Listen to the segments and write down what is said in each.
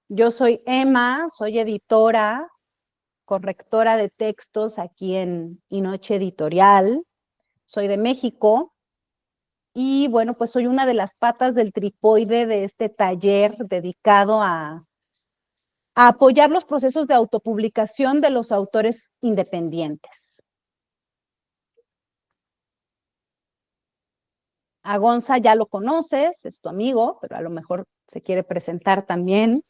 Yo soy Emma, soy editora, correctora de textos aquí en Inoche Editorial. Soy de México y bueno, pues soy una de las patas del tripoide de este taller dedicado a apoyar los procesos de autopublicación de los autores independientes. A Gonza ya lo conoces, es tu amigo, pero a lo mejor se quiere presentar también.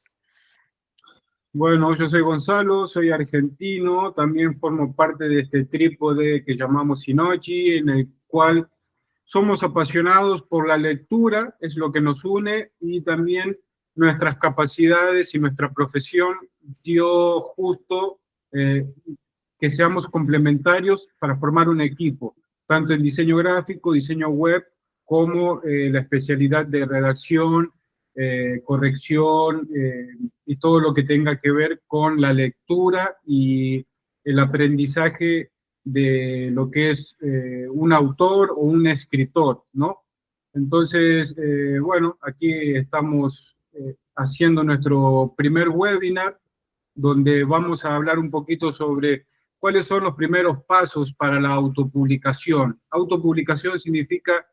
Bueno, yo soy Gonzalo, soy argentino, también formo parte de este trípode que llamamos Inochi, en el cual somos apasionados por la lectura, es lo que nos une, y también nuestras capacidades y nuestra profesión dio justo que seamos complementarios para formar un equipo, tanto en diseño gráfico, diseño web, como la especialidad de redacción, corrección y todo lo que tenga que ver con la lectura y el aprendizaje de lo que es un autor o un escritor, ¿no? Entonces, bueno, aquí estamos haciendo nuestro primer webinar donde vamos a hablar un poquito sobre cuáles son los primeros pasos para la autopublicación. Autopublicación significa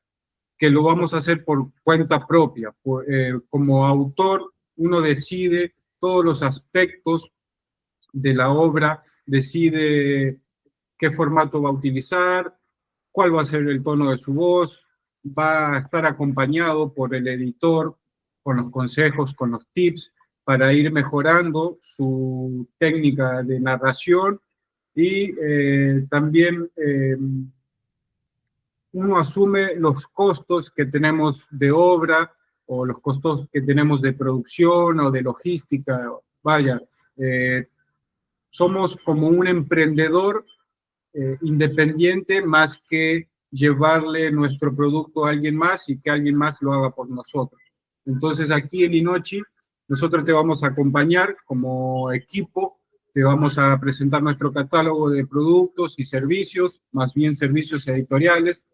que lo vamos a hacer por cuenta propia. Como autor, uno decide todos los aspectos de la obra, decide qué formato va a utilizar, cuál va a ser el tono de su voz, va a estar acompañado por el editor con los consejos, con los tips, para ir mejorando su técnica de narración y también uno asume los costos que tenemos de obra o los costos que tenemos de producción o de logística. Vaya, somos como un emprendedor independiente más que llevarle nuestro producto a alguien más y que alguien más lo haga por nosotros. Entonces aquí en Inochi nosotros te vamos a acompañar como equipo, te vamos a presentar nuestro catálogo de productos y servicios, más bien servicios editoriales,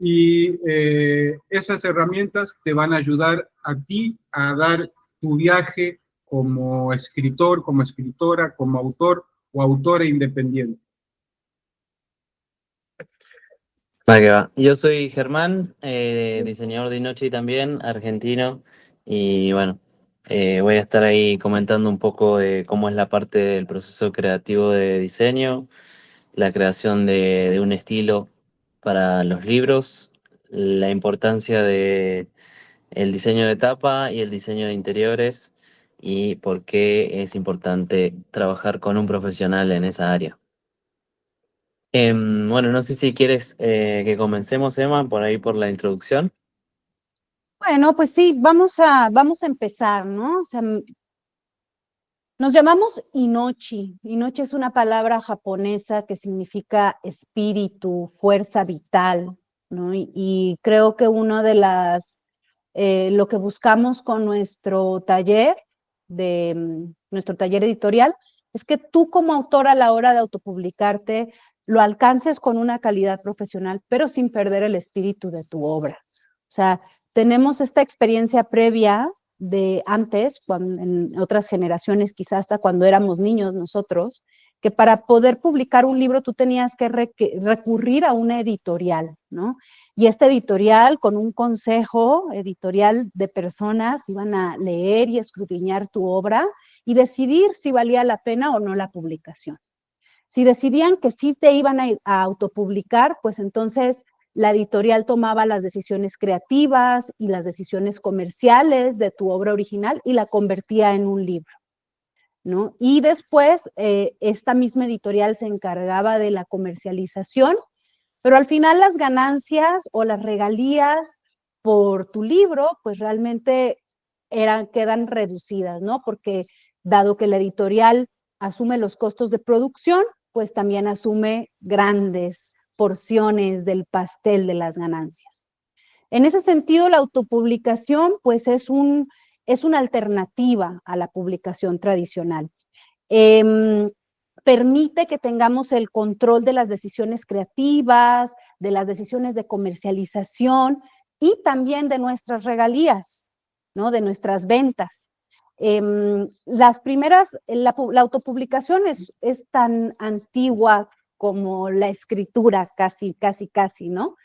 y esas herramientas te van a ayudar a ti a dar tu viaje como escritor, como escritora, como autor o autora independiente. Va que va. Yo soy Germán, diseñador de Inochi también, argentino, y bueno, voy a estar ahí comentando un poco de cómo es la parte del proceso creativo de diseño, la creación de un estilo para los libros, la importancia de el diseño de tapa y el diseño de interiores, y por qué es importante trabajar con un profesional en esa área. Bueno, no sé si quieres que comencemos, Emma, por ahí por la introducción. Bueno, pues sí, vamos a empezar, ¿no? O sea, nos llamamos Inochi. Inochi es una palabra japonesa que significa espíritu, fuerza vital, ¿no? Y creo que uno de lo que buscamos con nuestro taller, nuestro taller editorial, es que tú como autor a la hora de autopublicarte lo alcances con una calidad profesional, pero sin perder el espíritu de tu obra. O sea, tenemos esta experiencia previa de antes, en otras generaciones, quizás hasta cuando éramos niños nosotros, que para poder publicar un libro tú tenías que recurrir a una editorial, ¿no? Y este editorial, con un consejo editorial de personas, iban a leer y escudriñar tu obra y decidir si valía la pena o no la publicación. Si decidían que sí te iban a autopublicar, pues entonces la editorial tomaba las decisiones creativas y las decisiones comerciales de tu obra original y la convertía en un libro, ¿no? Y después esta misma editorial se encargaba de la comercialización, pero al final las ganancias o las regalías por tu libro, pues realmente quedan reducidas, ¿no? Porque dado que la editorial asume los costos de producción, pues también asume grandes porciones del pastel de las ganancias. En ese sentido, la autopublicación, pues es una alternativa a la publicación tradicional. Permite que tengamos el control de las decisiones creativas, de las decisiones de comercialización y también de nuestras regalías, ¿no? De nuestras ventas. Las primeras, la autopublicación es tan antigua como la escritura, casi, ¿no?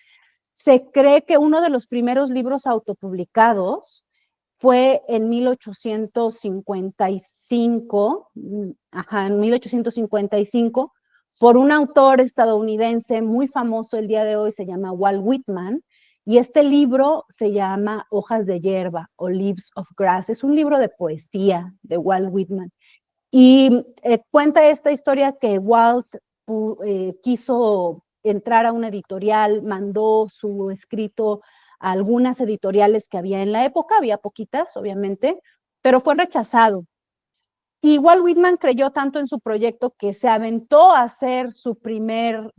Se cree que uno de los primeros libros autopublicados fue en 1855, en 1855, por un autor estadounidense muy famoso el día de hoy, se llama Walt Whitman, y este libro se llama Hojas de Hierba o Leaves of Grass. Es un libro de poesía de Walt Whitman. Y cuenta esta historia que Walt quiso entrar a una editorial, mandó su escrito a algunas editoriales que había en la época, había poquitas, obviamente, pero fue rechazado. Y Walt Whitman creyó tanto en su proyecto que se aventó a hacer su primer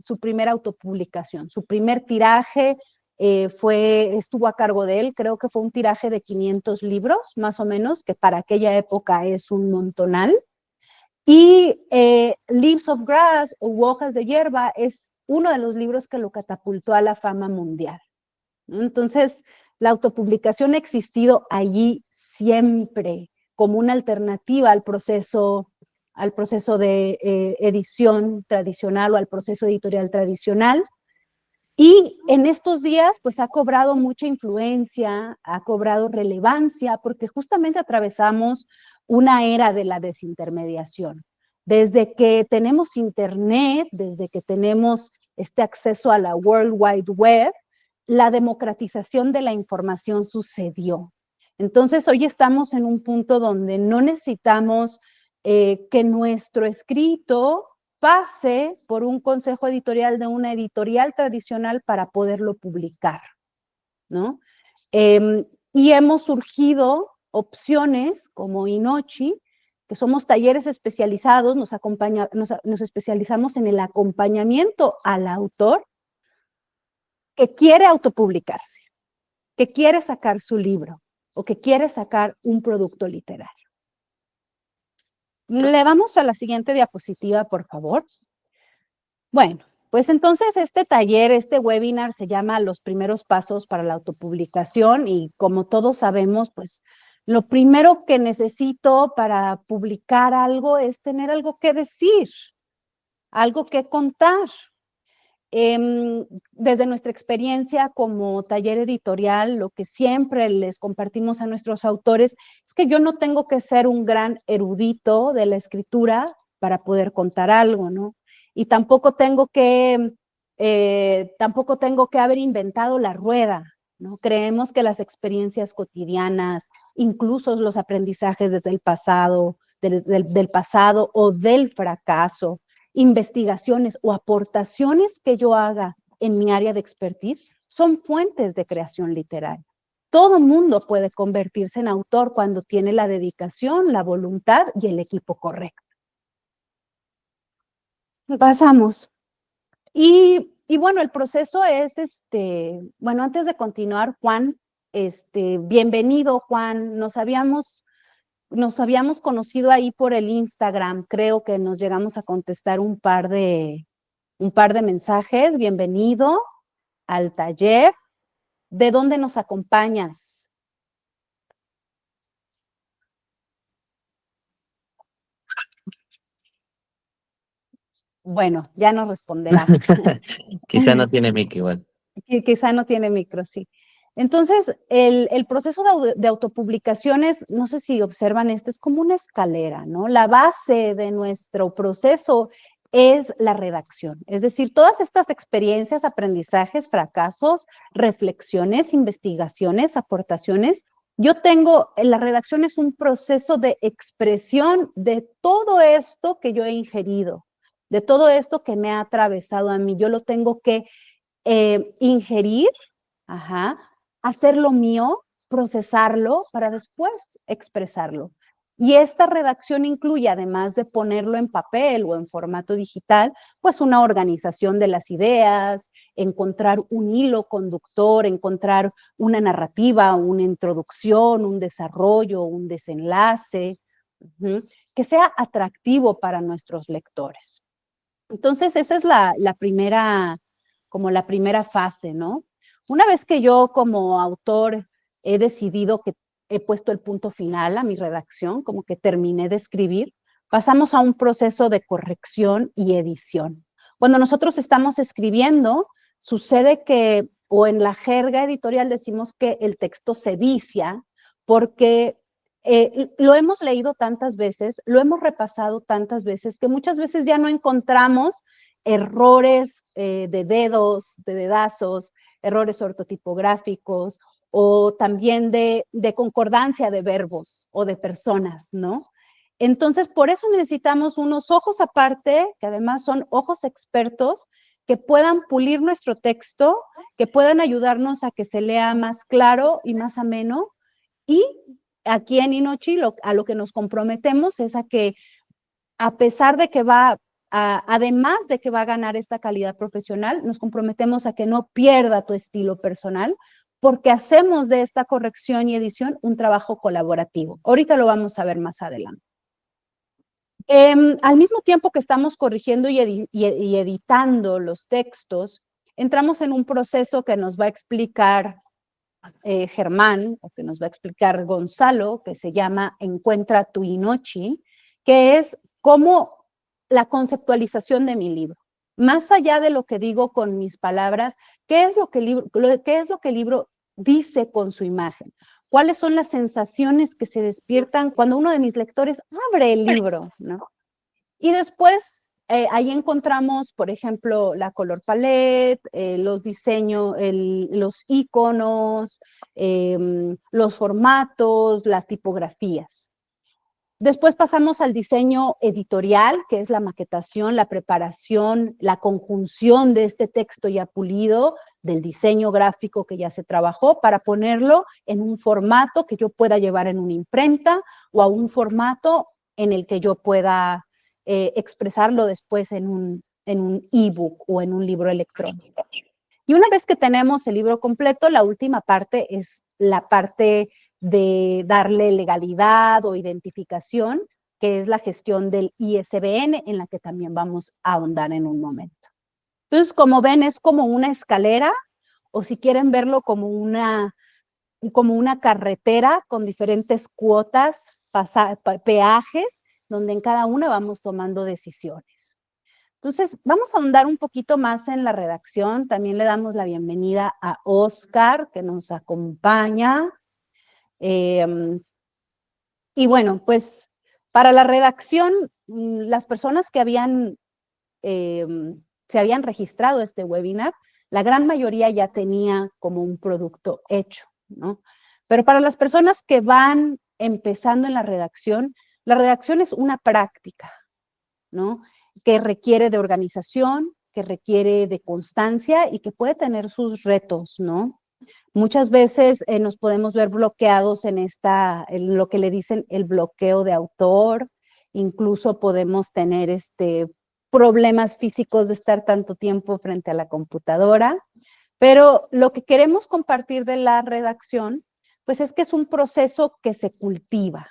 autopublicación, su primer tiraje estuvo a cargo de él, creo que fue un tiraje de 500 libros, más o menos, que para aquella época es un montonal. Y Leaves of Grass o Hojas de Hierba es uno de los libros que lo catapultó a la fama mundial, ¿no? Entonces, la autopublicación ha existido allí siempre como una alternativa al proceso de edición tradicional o al proceso editorial tradicional. Y en estos días, pues ha cobrado mucha influencia, ha cobrado relevancia, porque justamente atravesamos una era de la desintermediación. Desde que tenemos Internet, desde que tenemos este acceso a la World Wide Web, la democratización de la información sucedió. Entonces, hoy estamos en un punto donde no necesitamos que nuestro escrito pase por un consejo editorial de una editorial tradicional para poderlo publicar, ¿no? Y hemos surgido opciones como Inochi, que somos talleres especializados, nos especializamos en el acompañamiento al autor que quiere autopublicarse, que quiere sacar su libro o que quiere sacar un producto literario. Le damos a la siguiente diapositiva, por favor. Bueno, pues entonces este taller, este webinar se llama Los primeros pasos para la autopublicación y como todos sabemos, pues lo primero que necesito para publicar algo es tener algo que decir, algo que contar. Desde nuestra experiencia como taller editorial, lo que siempre les compartimos a nuestros autores es que yo no tengo que ser un gran erudito de la escritura para poder contar algo, ¿no? Y tampoco tengo que haber inventado la rueda, ¿no? Creemos que las experiencias cotidianas, incluso los aprendizajes desde el pasado, del pasado o del fracaso, investigaciones o aportaciones que yo haga en mi área de expertise son fuentes de creación literaria. Todo mundo puede convertirse en autor cuando tiene la dedicación, la voluntad y el equipo correcto. Pasamos. Y bueno, el proceso es, bueno, antes de continuar, Juan, bienvenido, Juan. Nos habíamos conocido ahí por el Instagram, creo que nos llegamos a contestar un par de mensajes. Bienvenido al taller. ¿De dónde nos acompañas? Bueno, ya nos responderá. Quizá no tiene mic igual. Quizá no tiene micro, sí. Entonces, el proceso de autopublicaciones, no sé si observan es como una escalera, ¿no? La base de nuestro proceso es la redacción. Es decir, todas estas experiencias, aprendizajes, fracasos, reflexiones, investigaciones, aportaciones, la redacción es un proceso de expresión de todo esto que yo he ingerido, de todo esto que me ha atravesado a mí. Yo lo tengo que ingerir, hacerlo mío, procesarlo para después expresarlo. Y esta redacción incluye, además de ponerlo en papel o en formato digital, pues una organización de las ideas, encontrar un hilo conductor, encontrar una narrativa, una introducción, un desarrollo, un desenlace, que sea atractivo para nuestros lectores. Entonces, esa es la primera fase, ¿no? Una vez que yo como autor he decidido que he puesto el punto final a mi redacción, como que terminé de escribir, pasamos a un proceso de corrección y edición. Cuando nosotros estamos escribiendo, sucede que, o en la jerga editorial decimos que el texto se vicia, porque lo hemos leído tantas veces, lo hemos repasado tantas veces, que muchas veces ya no encontramos errores de dedos, de dedazos, errores ortotipográficos, o también de concordancia de verbos o de personas, ¿no? Entonces, por eso necesitamos unos ojos aparte, que además son ojos expertos, que puedan pulir nuestro texto, que puedan ayudarnos a que se lea más claro y más ameno. Y aquí en Inochi a lo que nos comprometemos es a que, a pesar de que además de que va a ganar esta calidad profesional, nos comprometemos a que no pierda tu estilo personal, porque hacemos de esta corrección y edición un trabajo colaborativo. Ahorita lo vamos a ver más adelante. Al mismo tiempo que estamos corrigiendo y editando los textos, entramos en un proceso que nos va a explicar Germán, o que nos va a explicar Gonzalo, que se llama Encuentra tu Inochi, que es como la conceptualización de mi libro. Más allá de lo que digo con mis palabras, ¿qué es lo que el libro dice con su imagen? ¿Cuáles son las sensaciones que se despiertan cuando uno de mis lectores abre el libro, ¿no? Y después ahí encontramos, por ejemplo, la color palette, los diseños, los iconos, los formatos, las tipografías. Después pasamos al diseño editorial, que es la maquetación, la preparación, la conjunción de este texto ya pulido, del diseño gráfico que ya se trabajó, para ponerlo en un formato que yo pueda llevar en una imprenta, o a un formato en el que yo pueda expresarlo después en un ebook o en un libro electrónico. Y una vez que tenemos el libro completo, la última parte es la parte de darle legalidad o identificación, que es la gestión del ISBN, en la que también vamos a ahondar en un momento. Entonces, como ven, es como una escalera, o si quieren verlo como una carretera con diferentes cuotas, peajes, donde en cada una vamos tomando decisiones. Entonces, vamos a ahondar un poquito más en la redacción. También le damos la bienvenida a Oscar, que nos acompaña. Y bueno, pues para la redacción, las personas que se habían registrado este webinar, la gran mayoría ya tenía como un producto hecho, ¿no? Pero para las personas que van empezando en la redacción es una práctica, ¿no? Que requiere de organización, que requiere de constancia y que puede tener sus retos, ¿no? Muchas veces nos podemos ver bloqueados en lo que le dicen el bloqueo de autor, incluso podemos tener problemas físicos de estar tanto tiempo frente a la computadora, pero lo que queremos compartir de la redacción, pues es que es un proceso que se cultiva,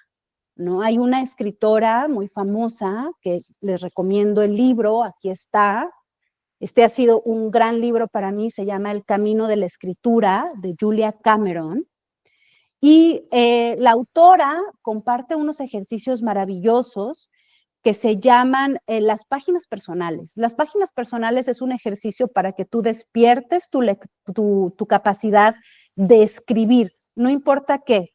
¿no? Hay una escritora muy famosa que les recomiendo el libro, aquí está. Este ha sido un gran libro para mí, se llama El Camino de la Escritura, de Julia Cameron. Y la autora comparte unos ejercicios maravillosos que se llaman las páginas personales. Las páginas personales es un ejercicio para que tú despiertes tu capacidad de escribir, no importa qué.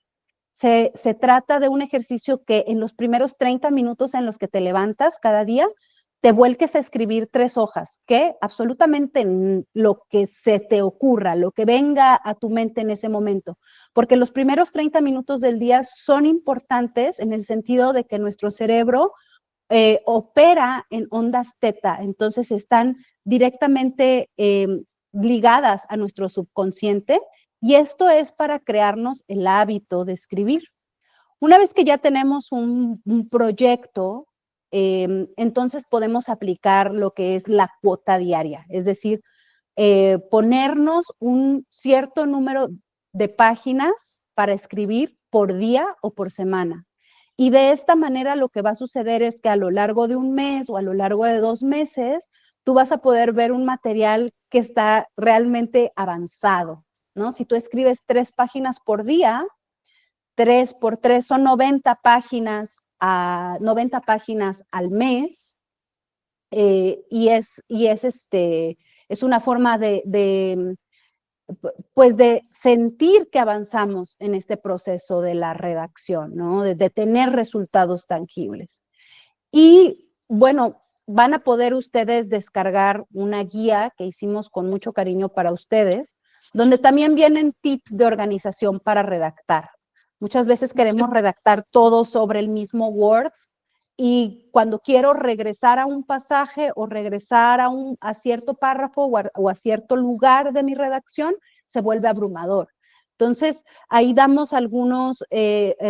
Se trata de un ejercicio que en los primeros 30 minutos en los que te levantas cada día, te vuelques a escribir 3 hojas, que absolutamente lo que se te ocurra, lo que venga a tu mente en ese momento, porque los primeros 30 minutos del día son importantes en el sentido de que nuestro cerebro opera en ondas teta, entonces están directamente ligadas a nuestro subconsciente, y esto es para crearnos el hábito de escribir. Una vez que ya tenemos un proyecto, entonces podemos aplicar lo que es la cuota diaria, es decir, ponernos un cierto número de páginas para escribir por día o por semana. Y de esta manera lo que va a suceder es que a lo largo de un mes o a lo largo de 2 meses, tú vas a poder ver un material que está realmente avanzado, ¿no? Si tú escribes 3 páginas por día, 3 por 3 son 90 páginas al mes, y es una forma pues de sentir que avanzamos en este proceso de la redacción, ¿no? De tener resultados tangibles. Y bueno, van a poder ustedes descargar una guía que hicimos con mucho cariño para ustedes, donde también vienen tips de organización para redactar. Muchas veces queremos redactar todo sobre el mismo Word, y cuando quiero regresar a un pasaje o regresar a cierto párrafo o a cierto lugar de mi redacción, se vuelve abrumador. Entonces, ahí damos algunos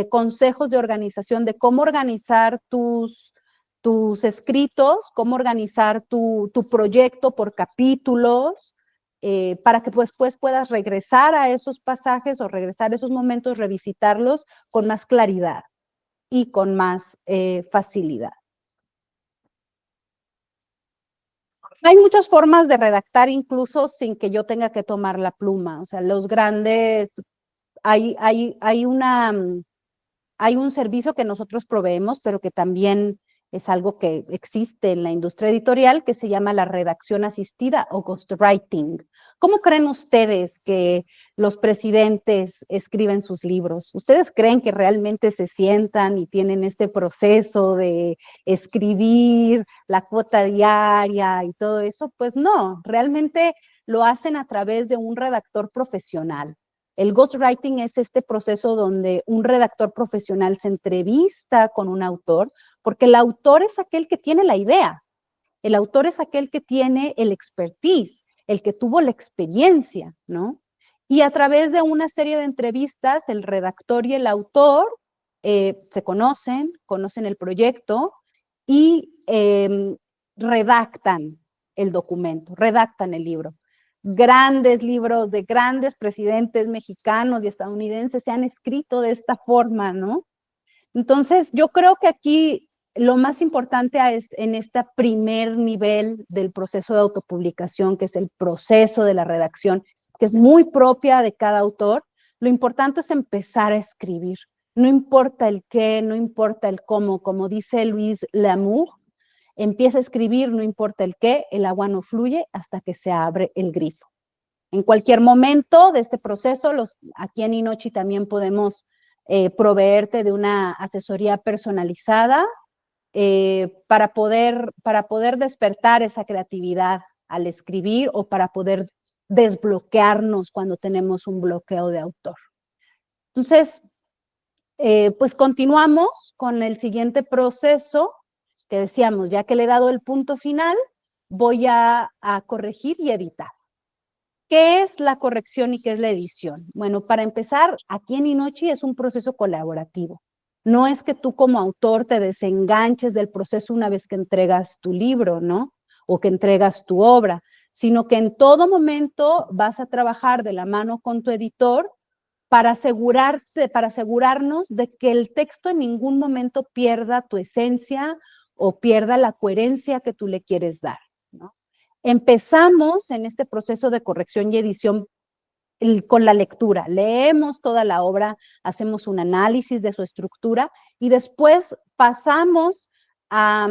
consejos de organización, de cómo organizar tus escritos, cómo organizar tu proyecto por capítulos, para que después puedas regresar a esos pasajes o regresar a esos momentos, revisitarlos con más claridad y con más facilidad. Hay muchas formas de redactar incluso sin que yo tenga que tomar la pluma. O sea, los grandes, hay un servicio que nosotros proveemos, pero que también es algo que existe en la industria editorial, que se llama la redacción asistida o ghostwriting. ¿Cómo creen ustedes que los presidentes escriben sus libros? ¿Ustedes creen que realmente se sientan y tienen este proceso de escribir la cuota diaria y todo eso? Pues no, realmente lo hacen a través de un redactor profesional. El ghostwriting es este proceso donde un redactor profesional se entrevista con un autor, porque el autor es aquel que tiene la idea, el autor es aquel que tiene el expertise, el que tuvo la experiencia, ¿no? Y a través de una serie de entrevistas, el redactor y el autor se conocen el proyecto y redactan el documento, redactan el libro. Grandes libros de grandes presidentes mexicanos y estadounidenses se han escrito de esta forma, ¿no? Entonces, yo creo que aquí lo más importante en este primer nivel del proceso de autopublicación, que es el proceso de la redacción, que es muy propia de cada autor, lo importante es empezar a escribir. No importa el qué, no importa el cómo, como dice Louis L'Amour, empieza a escribir, no importa el qué, el agua no fluye hasta que se abre el grifo. En cualquier momento de este proceso, aquí en Inochi también podemos proveerte de una asesoría personalizada para poder despertar esa creatividad al escribir o para poder desbloquearnos cuando tenemos un bloqueo de autor. Entonces, pues continuamos con el siguiente proceso que decíamos, ya que le he dado el punto final, voy a corregir y editar. ¿Qué es la corrección y qué es la edición? Bueno, para empezar, aquí en Inochi es un proceso colaborativo. No es que tú como autor te desenganches del proceso una vez que entregas tu libro, ¿no? O que entregas tu obra, sino que en todo momento vas a trabajar de la mano con tu editor para asegurarnos de que el texto en ningún momento pierda tu esencia o pierda la coherencia que tú le quieres dar, ¿no? Empezamos en este proceso de corrección y edición con la lectura. Leemos toda la obra, hacemos un análisis de su estructura y después pasamos a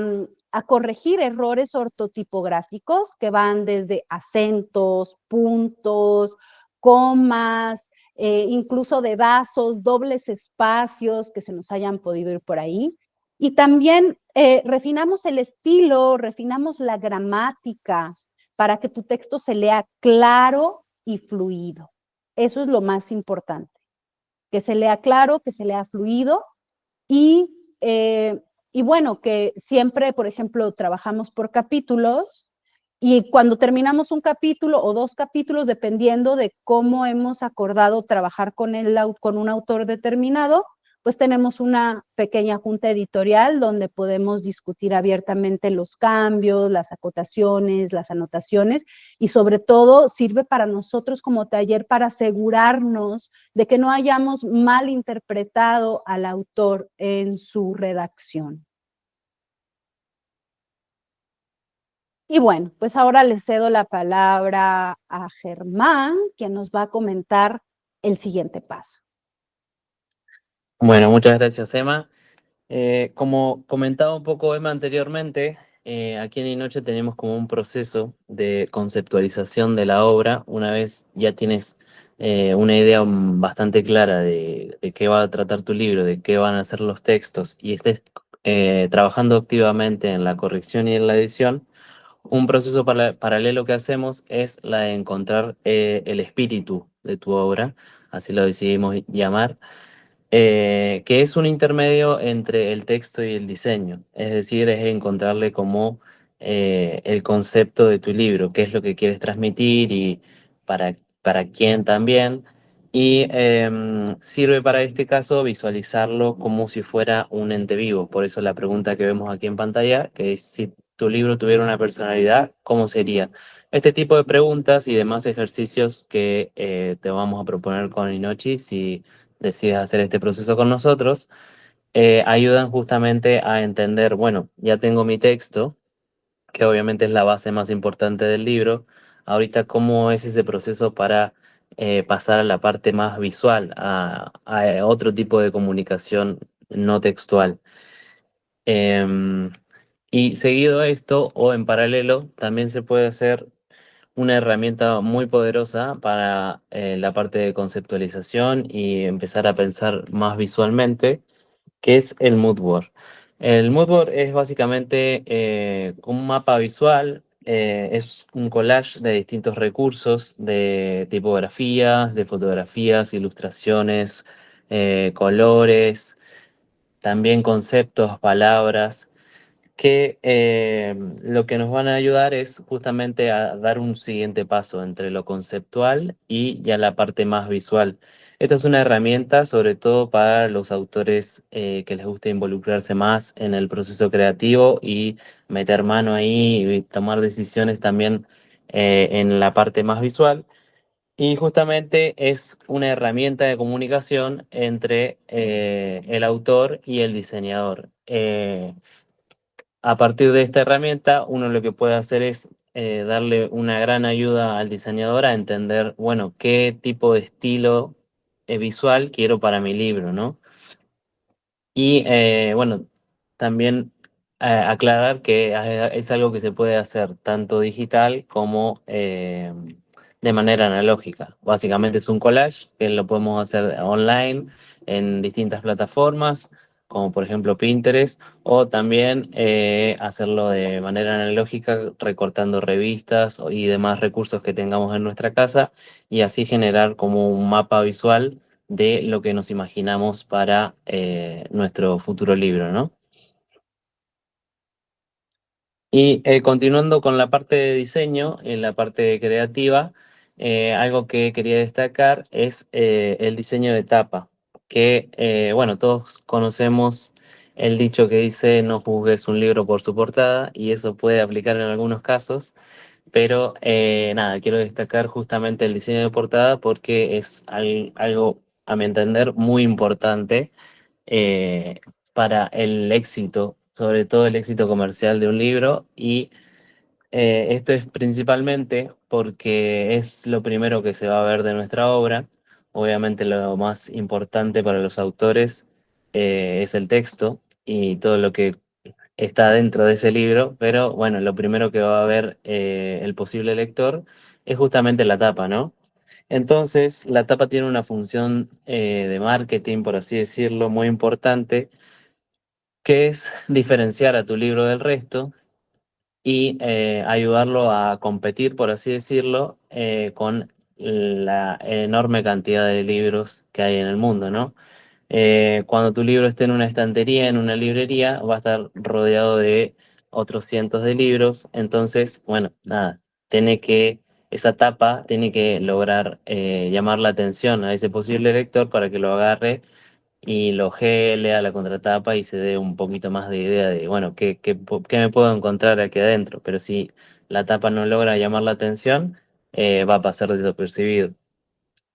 corregir errores ortotipográficos que van desde acentos, puntos, comas, incluso dedazos, dobles espacios que se nos hayan podido ir por ahí. Y también refinamos el estilo, refinamos la gramática para que tu texto se lea claro y fluido. Eso es lo más importante, que se lea claro, que se lea fluido y bueno, que siempre, por ejemplo, trabajamos por capítulos y cuando terminamos un capítulo o dos capítulos, dependiendo de cómo hemos acordado trabajar con un autor determinado, pues tenemos una pequeña junta editorial donde podemos discutir abiertamente los cambios, las acotaciones, las anotaciones y sobre todo sirve para nosotros como taller para asegurarnos de que no hayamos malinterpretado al autor en su redacción. Y bueno, pues ahora le cedo la palabra a Germán, quien nos va a comentar el siguiente paso. Bueno, muchas gracias, Emma. Como comentaba un poco Emma anteriormente, aquí en Inoche tenemos como un proceso de conceptualización de la obra. Una vez ya tienes una idea bastante clara de qué va a tratar tu libro, de qué van a ser los textos y estés trabajando activamente en la corrección y en la edición, un proceso paralelo que hacemos es la de encontrar el espíritu de tu obra, así lo decidimos llamar, que es un intermedio entre el texto y el diseño. Es decir, es encontrarle como el concepto de tu libro, qué es lo que quieres transmitir y para, para quién también. Y sirve para este caso visualizarlo como si fuera un ente vivo. Por eso la pregunta que vemos aquí en pantalla, que es si tu libro tuviera una personalidad, ¿cómo sería? Este tipo de preguntas y demás ejercicios que te vamos a proponer con Inochi, si decides hacer este proceso con nosotros, ayudan justamente a entender, bueno, ya tengo mi texto, que obviamente es la base más importante del libro. Ahorita, ¿cómo es ese proceso para pasar a la parte más visual, a otro tipo de comunicación no textual? Em, y seguido a esto, o en paralelo, también se puede hacer una herramienta muy poderosa para la parte de conceptualización y empezar a pensar más visualmente, que es el mood board. El mood board es básicamente un mapa visual, es un collage de distintos recursos, de tipografías, de fotografías, ilustraciones, colores, también conceptos, palabras que lo que nos van a ayudar es justamente a dar un siguiente paso entre lo conceptual y ya la parte más visual. Esta es una herramienta sobre todo para los autores que les gusta involucrarse más en el proceso creativo y meter mano ahí y tomar decisiones también en la parte más visual. Y justamente es una herramienta de comunicación entre el autor y el diseñador. A partir de esta herramienta, uno lo que puede hacer es darle una gran ayuda al diseñador a entender, bueno, qué tipo de estilo visual quiero para mi libro, ¿no? Y bueno, también aclarar que es algo que se puede hacer tanto digital como de manera analógica. Básicamente es un collage que lo podemos hacer online en distintas plataformas, como por ejemplo Pinterest, o también hacerlo de manera analógica recortando revistas y demás recursos que tengamos en nuestra casa y así generar como un mapa visual de lo que nos imaginamos para nuestro futuro libro, ¿no? Y continuando con la parte de diseño, en la parte creativa, algo que quería destacar es el diseño de tapa, que, bueno, todos conocemos el dicho que dice no juzgues un libro por su portada, y eso puede aplicar en algunos casos, pero nada, quiero destacar justamente el diseño de portada porque es algo, a mi entender, muy importante eh, para el éxito, sobre todo el éxito comercial de un libro. Y esto es principalmente porque es lo primero que se va a ver de nuestra obra. Obviamente lo más importante para los autores es el texto y todo lo que está dentro de ese libro, pero bueno, lo primero que va a ver el posible lector es justamente la tapa, ¿no? Entonces, la tapa tiene una función de marketing, por así decirlo, muy importante, que es diferenciar a tu libro del resto y ayudarlo a competir, por así decirlo, con la enorme cantidad de libros que hay en el mundo, ¿no? Cuando tu libro esté en una estantería, en una librería, va a estar rodeado de otros cientos de libros. Entonces, bueno, nada, esa tapa tiene que lograr llamar la atención a ese posible lector para que lo agarre y lo lea la contratapa y se dé un poquito más de idea de, bueno, qué me puedo encontrar aquí adentro. Pero si la tapa no logra llamar la atención, va a pasar desapercibido.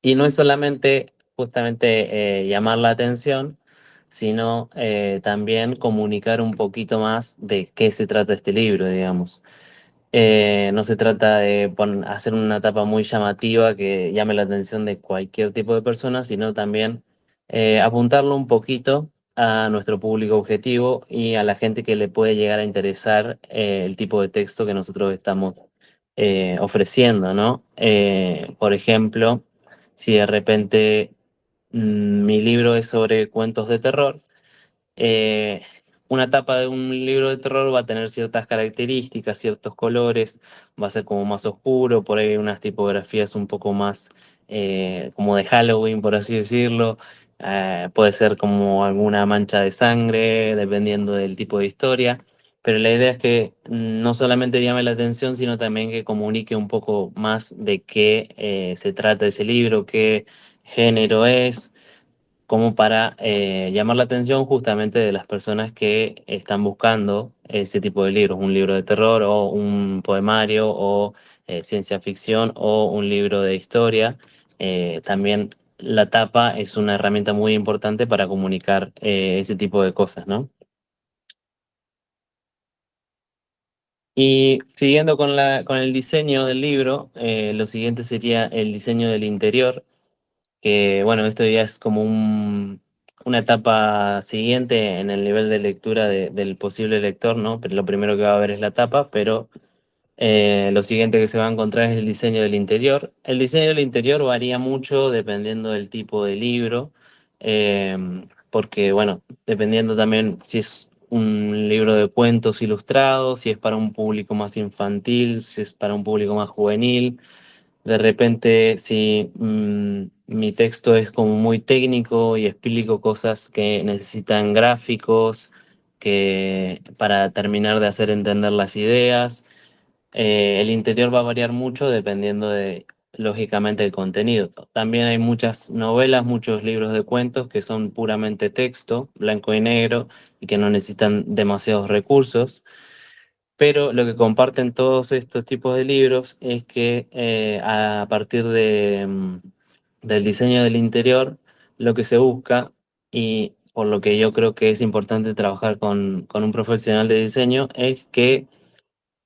Y no es solamente justamente llamar la atención, sino también comunicar un poquito más de qué se trata este libro, digamos. No se trata de hacer una tapa muy llamativa que llame la atención de cualquier tipo de persona, sino también apuntarlo un poquito a nuestro público objetivo y a la gente que le puede llegar a interesar el tipo de texto que nosotros estamos ofreciendo, ¿no? Por ejemplo, si de repente mi libro es sobre cuentos de terror, eh, una tapa de un libro de terror va a tener ciertas características, ciertos colores, va a ser como más oscuro, por ahí unas tipografías un poco más como de Halloween, por así decirlo. Puede ser como alguna mancha de sangre, dependiendo del tipo de historia. Pero la idea es que no solamente llame la atención, sino también que comunique un poco más de qué se trata ese libro, qué género es, como para llamar la atención justamente de las personas que están buscando ese tipo de libros, un libro de terror o un poemario o ciencia ficción o un libro de historia. También la tapa es una herramienta muy importante para comunicar ese tipo de cosas, ¿no? Y siguiendo con el diseño del libro, lo siguiente sería el diseño del interior, que bueno, esto ya es como una etapa siguiente en el nivel de lectura del posible lector, ¿no? Pero lo primero que va a ver es la tapa, pero lo siguiente que se va a encontrar es el diseño del interior. El diseño del interior varía mucho dependiendo del tipo de libro, eh, porque bueno, dependiendo también si es un libro de cuentos ilustrados, si es para un público más infantil, si es para un público más juvenil. De repente, si mi texto es como muy técnico y explico cosas que necesitan gráficos que para terminar de hacer entender las ideas, el interior va a variar mucho dependiendo de, lógicamente, el contenido. También hay muchas novelas, muchos libros de cuentos que son puramente texto, blanco y negro, y que no necesitan demasiados recursos. Pero lo que comparten todos estos tipos de libros es que a partir del diseño del interior, lo que se busca, y por lo que yo creo que es importante trabajar con un profesional de diseño, es que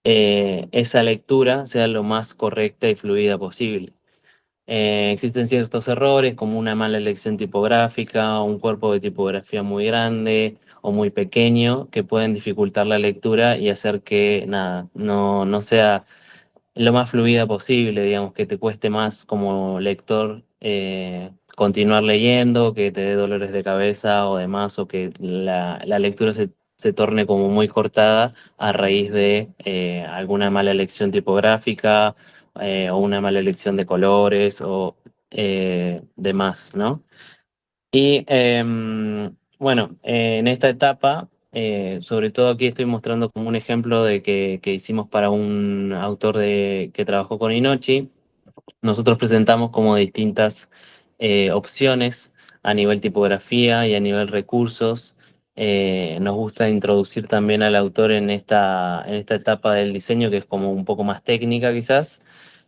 esa lectura sea lo más correcta y fluida posible. Existen ciertos errores como una mala elección tipográfica, un cuerpo de tipografía muy grande o muy pequeño que pueden dificultar la lectura y hacer que nada, no sea lo más fluida posible, digamos, que te cueste más como lector continuar leyendo, que te dé dolores de cabeza o demás, o que la lectura se torne como muy cortada a raíz de alguna mala elección tipográfica o una mala elección de colores o demás, ¿no? Y bueno, en esta etapa, sobre todo aquí estoy mostrando como un ejemplo de que hicimos para un autor que trabajó con Inochi. Nosotros presentamos como distintas opciones a nivel tipografía y a nivel recursos. Nos gusta introducir también al autor en esta etapa del diseño que es como un poco más técnica quizás,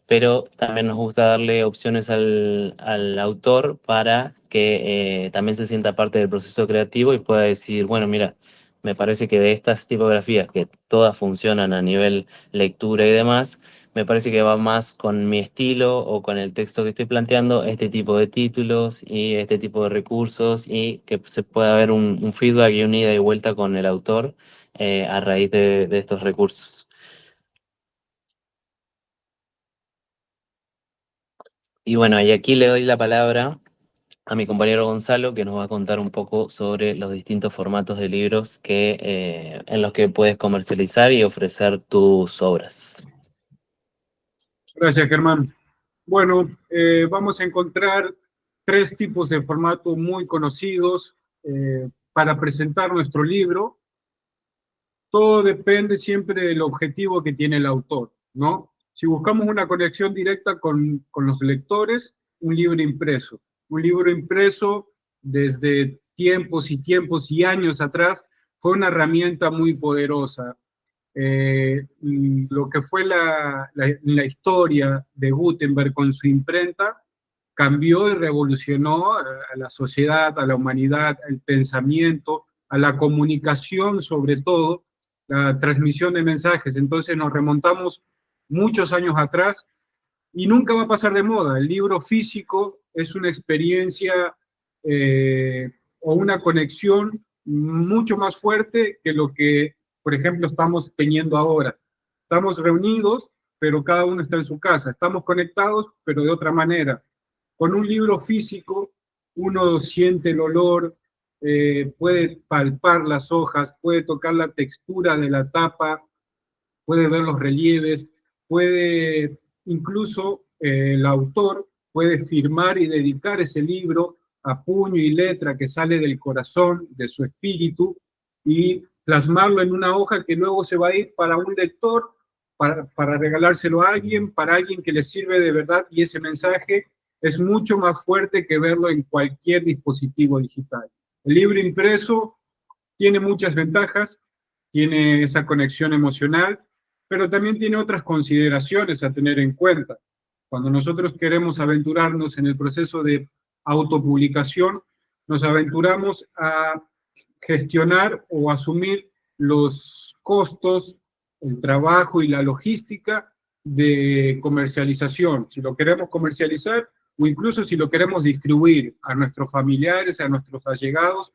pero también nos gusta darle opciones al autor para que también se sienta parte del proceso creativo y pueda decir, bueno, mira, me parece que de estas tipografías que todas funcionan a nivel lectura y demás, me parece que va más con mi estilo o con el texto que estoy planteando, este tipo de títulos y este tipo de recursos y que se pueda ver un feedback y una ida y vuelta con el autor a raíz de estos recursos. Y bueno, y aquí le doy la palabra a mi compañero Gonzalo, que nos va a contar un poco sobre los distintos formatos de libros en los que puedes comercializar y ofrecer tus obras. Gracias, Germán. Bueno, vamos a encontrar tres tipos de formato muy conocidos para presentar nuestro libro. Todo depende siempre del objetivo que tiene el autor, ¿no? Si buscamos una conexión directa con los lectores, un libro impreso. Un libro impreso desde tiempos y tiempos y años atrás fue una herramienta muy poderosa. Lo que fue la historia de Gutenberg con su imprenta cambió y revolucionó a la sociedad, a la humanidad, al pensamiento, a la comunicación sobre todo, la transmisión de mensajes. Entonces nos remontamos muchos años atrás y nunca va a pasar de moda. El libro físico es una experiencia o una conexión mucho más fuerte que lo que, por ejemplo, estamos teniendo ahora. Estamos reunidos, pero cada uno está en su casa. Estamos conectados, pero de otra manera. Con un libro físico, uno siente el olor, puede palpar las hojas, puede tocar la textura de la tapa, puede ver los relieves, puede incluso el autor puede firmar y dedicar ese libro a puño y letra que sale del corazón, de su espíritu, y plasmarlo en una hoja que luego se va a ir para un lector, para regalárselo a alguien, para alguien que le sirve de verdad, y ese mensaje es mucho más fuerte que verlo en cualquier dispositivo digital. El libro impreso tiene muchas ventajas, tiene esa conexión emocional, pero también tiene otras consideraciones a tener en cuenta. Cuando nosotros queremos aventurarnos en el proceso de autopublicación, nos aventuramos a gestionar o asumir los costos, el trabajo y la logística de comercialización. Si lo queremos comercializar o incluso si lo queremos distribuir a nuestros familiares, a nuestros allegados,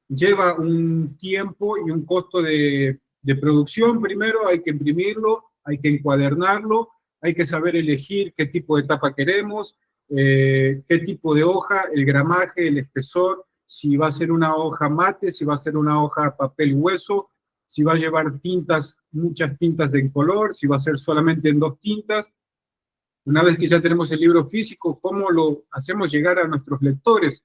lleva un tiempo y un costo de producción. Primero hay que imprimirlo, hay que encuadernarlo, hay que saber elegir qué tipo de tapa queremos, qué tipo de hoja, el gramaje, el espesor, si va a ser una hoja mate, si va a ser una hoja papel hueso, si va a llevar tintas, muchas tintas de color, si va a ser solamente en 2 tintas. Una vez que ya tenemos el libro físico, ¿cómo lo hacemos llegar a nuestros lectores?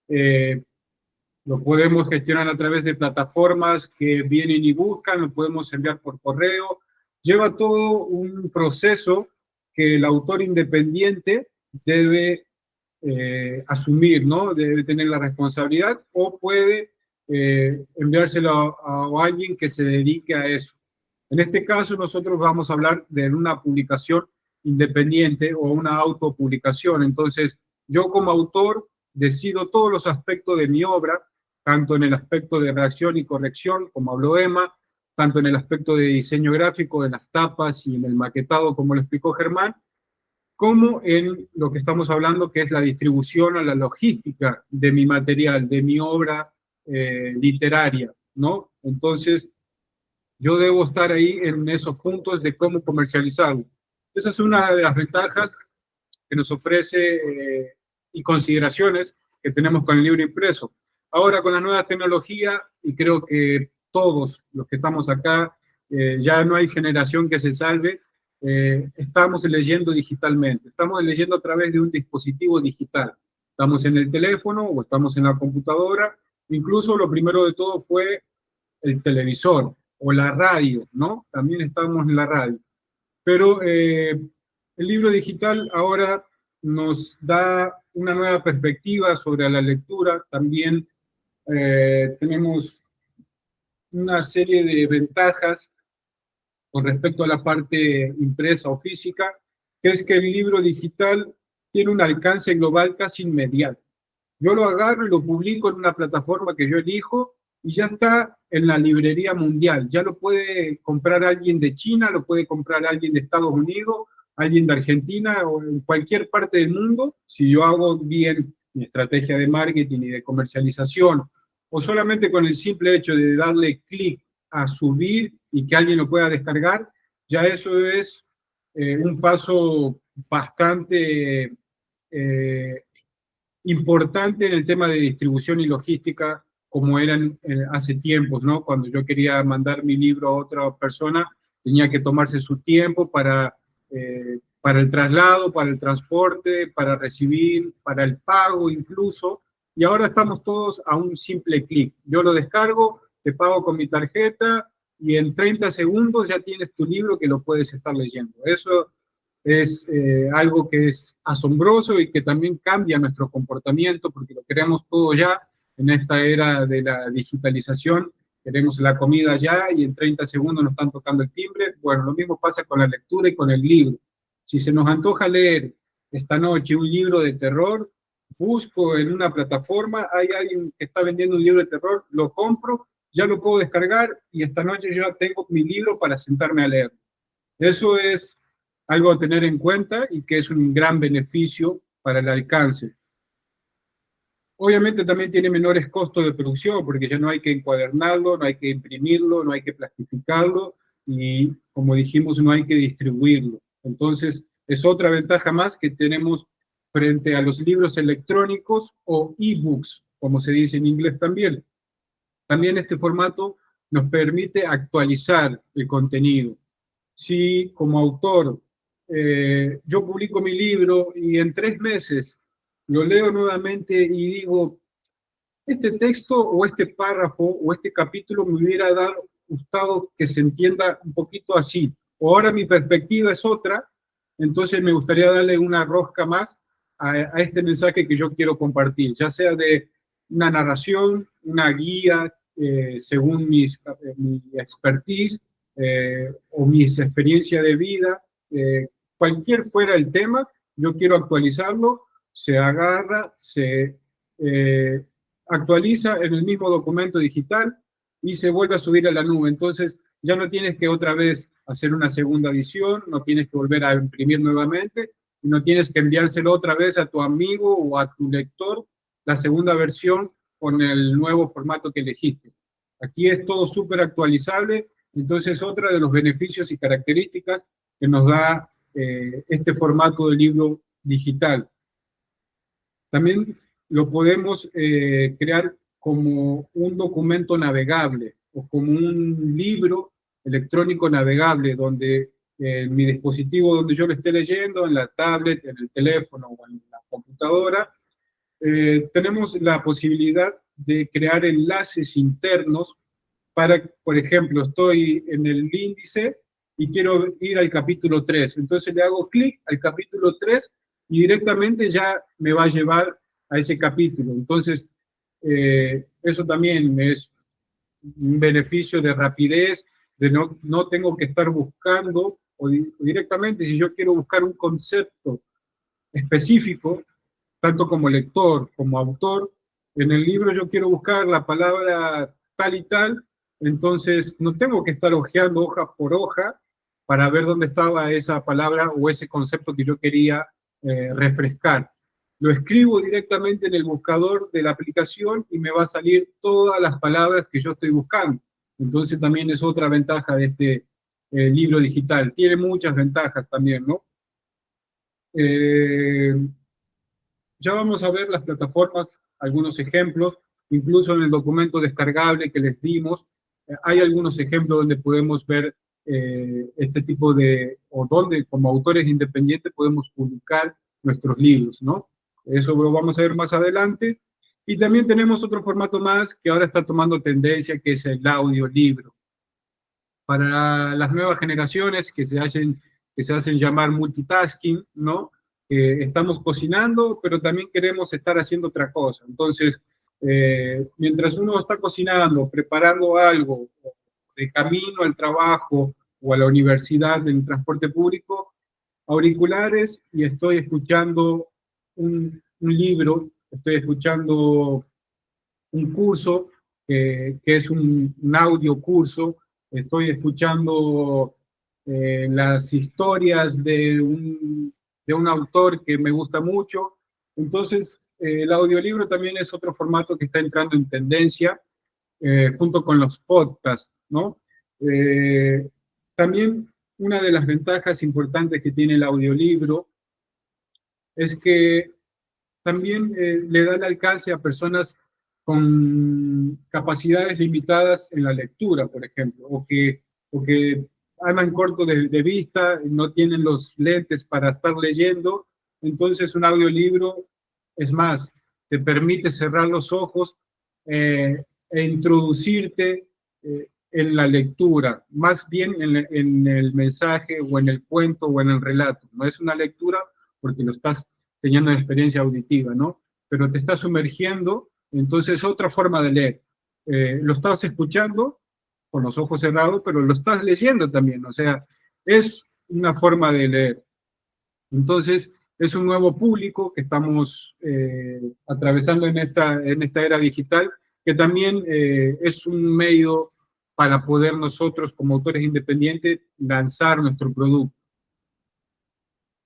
Lo podemos gestionar a través de plataformas que vienen y buscan, lo podemos enviar por correo. Lleva todo un proceso que el autor independiente debe asumir, ¿no? Debe tener la responsabilidad, o puede enviárselo a alguien que se dedique a eso. En este caso, nosotros vamos a hablar de una publicación independiente o una autopublicación. Entonces, yo como autor decido todos los aspectos de mi obra, tanto en el aspecto de redacción y corrección, como habló Emma, tanto en el aspecto de diseño gráfico, de las tapas y en el maquetado, como lo explicó Germán, como en lo que estamos hablando, que es la distribución a la logística de mi material, de mi obra literaria, ¿no? Entonces, yo debo estar ahí en esos puntos de cómo comercializarlo. Esa es una de las ventajas que nos ofrece y consideraciones que tenemos con el libro impreso. Ahora, con la nueva tecnología, y creo que todos los que estamos acá, ya no hay generación que se salve, estamos leyendo digitalmente, estamos leyendo a través de un dispositivo digital. Estamos en el teléfono o estamos en la computadora. Incluso lo primero de todo fue el televisor o la radio, ¿no? También estamos en la radio. Pero el libro digital ahora nos da una nueva perspectiva sobre la lectura. También tenemos una serie de ventajas con respecto a la parte impresa o física, que es que el libro digital tiene un alcance global casi inmediato. Yo lo agarro y lo publico en una plataforma que yo elijo y ya está en la librería mundial. Ya lo puede comprar alguien de China, lo puede comprar alguien de Estados Unidos, alguien de Argentina o en cualquier parte del mundo. Si yo hago bien mi estrategia de marketing y de comercialización, o solamente con el simple hecho de darle clic a subir y que alguien lo pueda descargar, ya eso es un paso bastante importante en el tema de distribución y logística, como eran hace tiempos, ¿no? Cuando yo quería mandar mi libro a otra persona, tenía que tomarse su tiempo para el traslado, para el transporte, para recibir, para el pago incluso, y ahora estamos todos a un simple clic. Yo lo descargo, te pago con mi tarjeta, y en 30 segundos ya tienes tu libro que lo puedes estar leyendo. Eso es algo que es asombroso y que también cambia nuestro comportamiento, porque lo queremos todo ya en esta era de la digitalización. Queremos la comida ya y en 30 segundos nos están tocando el timbre. Bueno, lo mismo pasa con la lectura y con el libro. Si se nos antoja leer esta noche un libro de terror, busco en una plataforma, hay alguien que está vendiendo un libro de terror, lo compro, ya lo puedo descargar y esta noche yo ya tengo mi libro para sentarme a leer. Eso es algo a tener en cuenta y que es un gran beneficio para el alcance. Obviamente también tiene menores costos de producción, porque ya no hay que encuadernarlo, no hay que imprimirlo, no hay que plastificarlo, y como dijimos, no hay que distribuirlo. Entonces, es otra ventaja más que tenemos frente a los libros electrónicos o e-books, como se dice en inglés también. También este formato nos permite actualizar el contenido. Si como autor yo publico mi libro y en 3 meses lo leo nuevamente y digo, este texto o este párrafo o este capítulo me hubiera gustado que se entienda un poquito así, o ahora mi perspectiva es otra, entonces me gustaría darle una rosca más a este mensaje que yo quiero compartir, ya sea de una narración, una guía, según mi expertise o mis experiencias de vida, cualquier fuera el tema, yo quiero actualizarlo, se agarra, se actualiza en el mismo documento digital y se vuelve a subir a la nube. Entonces ya no tienes que otra vez hacer una segunda edición, no tienes que volver a imprimir nuevamente, y no tienes que enviárselo otra vez a tu amigo o a tu lector, la segunda versión con el nuevo formato que elegiste. Aquí es todo súper actualizable, entonces otra de los beneficios y características que nos da este formato de libro digital. También lo podemos crear como un documento navegable o como un libro electrónico navegable, donde en mi dispositivo donde yo lo esté leyendo, en la tablet, en el teléfono o en la computadora, tenemos la posibilidad de crear enlaces internos para, por ejemplo, estoy en el índice y quiero ir al capítulo 3. Entonces le hago clic al capítulo 3 y directamente ya me va a llevar a ese capítulo. Entonces, eso también es un beneficio de rapidez, de no tengo que estar buscando, o directamente si yo quiero buscar un concepto específico, tanto como lector como autor, en el libro yo quiero buscar la palabra tal y tal, entonces no tengo que estar hojeando hoja por hoja para ver dónde estaba esa palabra o ese concepto que yo quería refrescar. Lo escribo directamente en el buscador de la aplicación y me va a salir todas las palabras que yo estoy buscando. Entonces también es otra ventaja de este libro digital. Tiene muchas ventajas también, ¿no? Ya vamos a ver las plataformas, algunos ejemplos, incluso en el documento descargable que les dimos, hay algunos ejemplos donde podemos ver este tipo de, o donde como autores independientes podemos publicar nuestros libros, ¿no? Eso lo vamos a ver más adelante. Y también tenemos otro formato más que ahora está tomando tendencia, que es el audiolibro. Para las nuevas generaciones que se hacen llamar multitasking, ¿no? Estamos cocinando, pero también queremos estar haciendo otra cosa. Entonces, mientras uno está cocinando, preparando algo, de camino al trabajo o a la universidad en transporte público, auriculares y estoy escuchando un libro, estoy escuchando un curso que es un audio curso, estoy escuchando las historias de un autor que me gusta mucho. Entonces, el audiolibro también es otro formato que está entrando en tendencia, junto con los podcasts, ¿no? También una de las ventajas importantes que tiene el audiolibro es que también le da el alcance a personas con capacidades limitadas en la lectura, por ejemplo, o que andan corto de vista, no tienen los lentes para estar leyendo. Entonces un audiolibro, es más, te permite cerrar los ojos e introducirte en la lectura, más bien en el mensaje o en el cuento o en el relato. No es una lectura porque lo estás teniendo una experiencia auditiva, ¿no? Pero te estás sumergiendo, entonces otra forma de leer. Lo estás escuchando con los ojos cerrados, pero lo estás leyendo también, o sea, es una forma de leer. Entonces, es un nuevo público que estamos atravesando en esta era digital, que también es un medio para poder nosotros, como autores independientes, lanzar nuestro producto.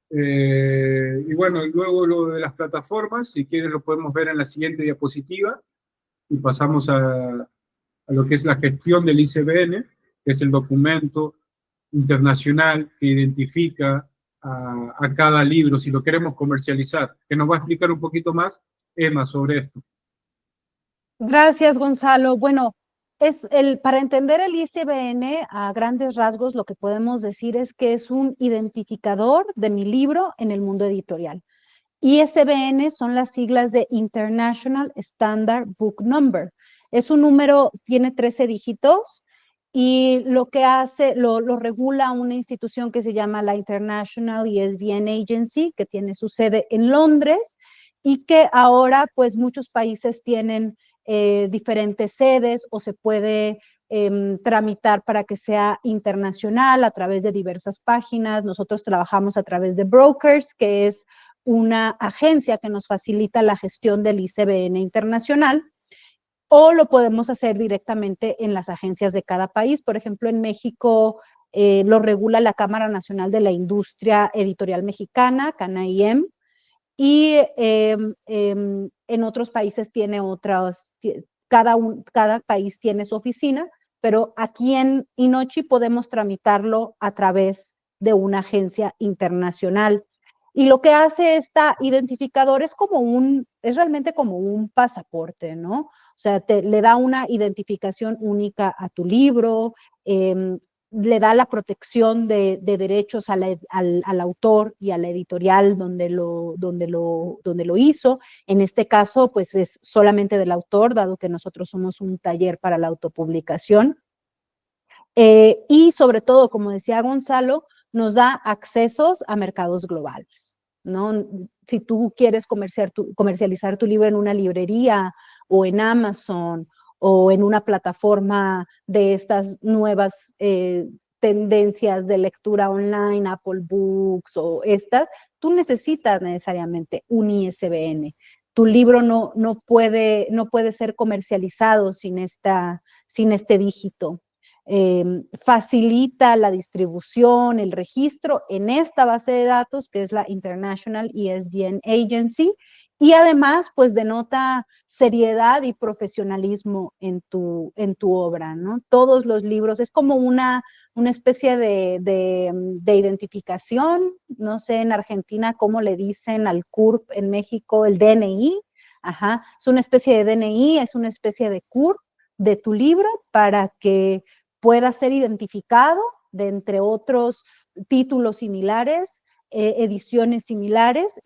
Y bueno, luego lo de las plataformas, si quieres lo podemos ver en la siguiente diapositiva, y pasamos a lo que es la gestión del ICBN, que es el documento internacional que identifica a cada libro, si lo queremos comercializar, que nos va a explicar un poquito más Emma sobre esto. Gracias, Gonzalo. Bueno, para entender el ISBN a grandes rasgos, lo que podemos decir es que es un identificador de mi libro en el mundo editorial. ISBN son las siglas de International Standard Book Number. Es un número, tiene 13 dígitos y lo que hace, lo regula una institución que se llama la International ISBN Agency, que tiene su sede en Londres y que ahora pues muchos países tienen diferentes sedes o se puede tramitar para que sea internacional a través de diversas páginas. Nosotros trabajamos a través de Brokers, que es una agencia que nos facilita la gestión del ISBN internacional, o lo podemos hacer directamente en las agencias de cada país. Por ejemplo, en México lo regula la Cámara Nacional de la Industria Editorial Mexicana, CANAIM, y en otros países tiene otras, cada país tiene su oficina, pero aquí en Inochi podemos tramitarlo a través de una agencia internacional. Y lo que hace esta identificador es realmente como un pasaporte, ¿no? O sea, le da una identificación única a tu libro, le da la protección de derechos al autor y a la editorial donde lo hizo. En este caso, pues es solamente del autor, dado que nosotros somos un taller para la autopublicación. Y sobre todo, como decía Gonzalo, nos da accesos a mercados globales, ¿no? Si tú quieres comercializar tu libro en una librería o en Amazon o en una plataforma de estas nuevas tendencias de lectura online, Apple Books o estas, tú necesitas necesariamente un ISBN. Tu libro no puede ser comercializado sin este dígito. Facilita la distribución, el registro en esta base de datos que es la International ISBN Agency, y además pues denota seriedad y profesionalismo en tu obra, ¿no? Todos los libros, es como una especie de identificación, no sé en Argentina cómo le dicen al CURP, en México el DNI, ajá, es una especie de DNI, es una especie de CURP de tu libro para que pueda ser identificado de entre otros títulos similares, ediciones similares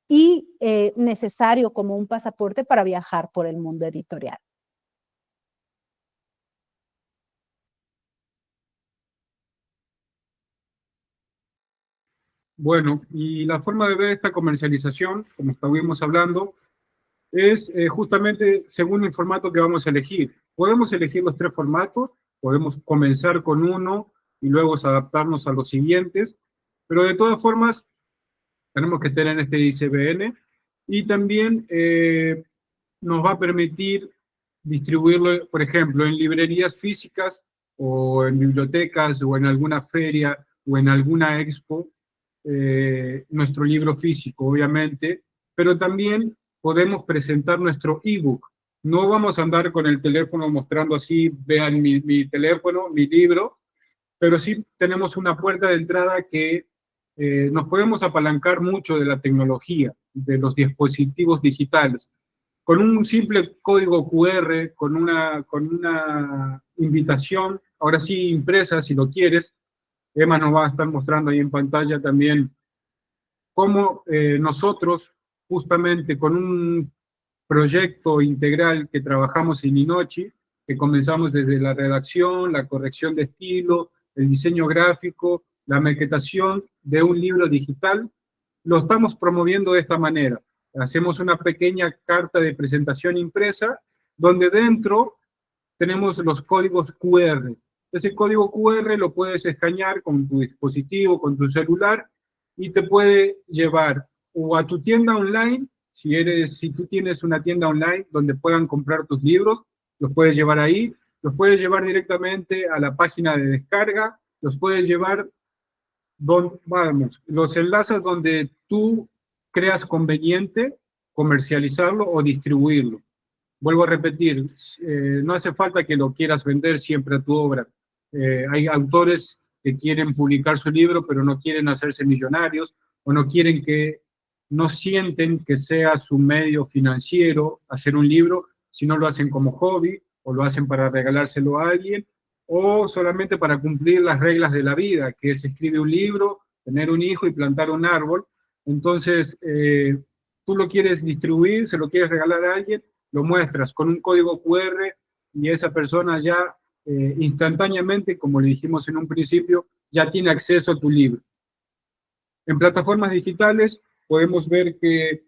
y necesario como un pasaporte para viajar por el mundo editorial. Bueno, y la forma de ver esta comercialización, como estuvimos hablando, es justamente según el formato que vamos a elegir. Podemos elegir los 3 formatos, podemos comenzar con uno y luego adaptarnos a los siguientes, pero de todas formas tenemos que tener este ISBN y también nos va a permitir distribuirlo, por ejemplo, en librerías físicas o en bibliotecas o en alguna feria o en alguna expo, nuestro libro físico, obviamente, pero también podemos presentar nuestro ebook. No vamos a andar con el teléfono mostrando así, vean mi teléfono, mi libro, pero sí tenemos una puerta de entrada que nos podemos apalancar mucho de la tecnología, de los dispositivos digitales. Con un simple código QR, con una invitación, ahora sí impresa si lo quieres, Emma nos va a estar mostrando ahí en pantalla también cómo nosotros, justamente con un proyecto integral que trabajamos en Inochi, que comenzamos desde la redacción, la corrección de estilo, el diseño gráfico, la maquetación de un libro digital, lo estamos promoviendo de esta manera. Hacemos una pequeña carta de presentación impresa, donde dentro tenemos los códigos QR. Ese código QR lo puedes escanear con tu dispositivo, con tu celular, y te puede llevar o a tu tienda online, si tú tienes una tienda online donde puedan comprar tus libros, los puedes llevar ahí, los puedes llevar directamente a la página de descarga, los puedes llevar vamos, los enlaces donde tú creas conveniente comercializarlo o distribuirlo. Vuelvo a repetir, no hace falta que lo quieras vender siempre a tu obra. Hay autores que quieren publicar su libro, pero no quieren hacerse millonarios, o no sienten que sea su medio financiero hacer un libro, sino lo hacen como hobby, o lo hacen para regalárselo a alguien, o solamente para cumplir las reglas de la vida, que es escribir un libro, tener un hijo y plantar un árbol. Entonces, tú lo quieres distribuir, se lo quieres regalar a alguien, lo muestras con un código QR y esa persona ya instantáneamente, como le dijimos en un principio, ya tiene acceso a tu libro. En plataformas digitales podemos ver que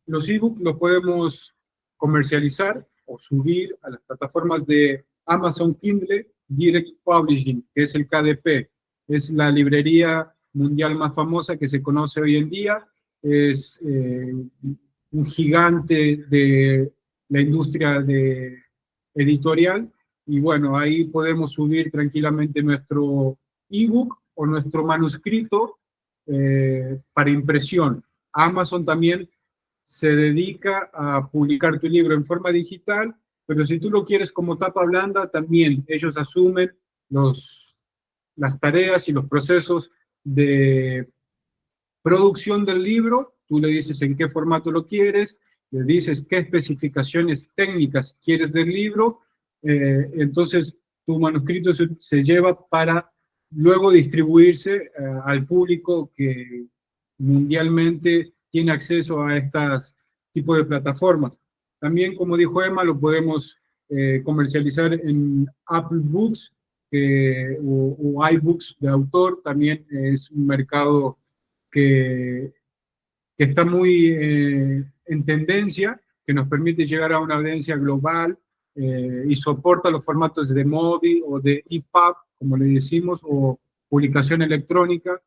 los ebooks los podemos comercializar o subir a las plataformas de Amazon Kindle Direct Publishing, que es el KDP. Es la librería mundial más famosa que se conoce hoy en día. Es un gigante de la industria editorial. Y bueno, ahí podemos subir tranquilamente nuestro ebook o nuestro manuscrito para impresión. Amazon también se dedica a publicar tu libro en forma digital, pero si tú lo quieres como tapa blanda, también ellos asumen las tareas y los procesos de producción del libro. Tú le dices en qué formato lo quieres, le dices qué especificaciones técnicas quieres del libro, entonces tu manuscrito se lleva para luego distribuirse al público que mundialmente tiene acceso a estos tipos de plataformas. También, como dijo Emma, lo podemos comercializar en Apple Books o iBooks de autor. También es un mercado que está muy en tendencia, que nos permite llegar a una audiencia global y soporta los formatos de móvil o de EPUB, como le decimos, o publicación electrónica.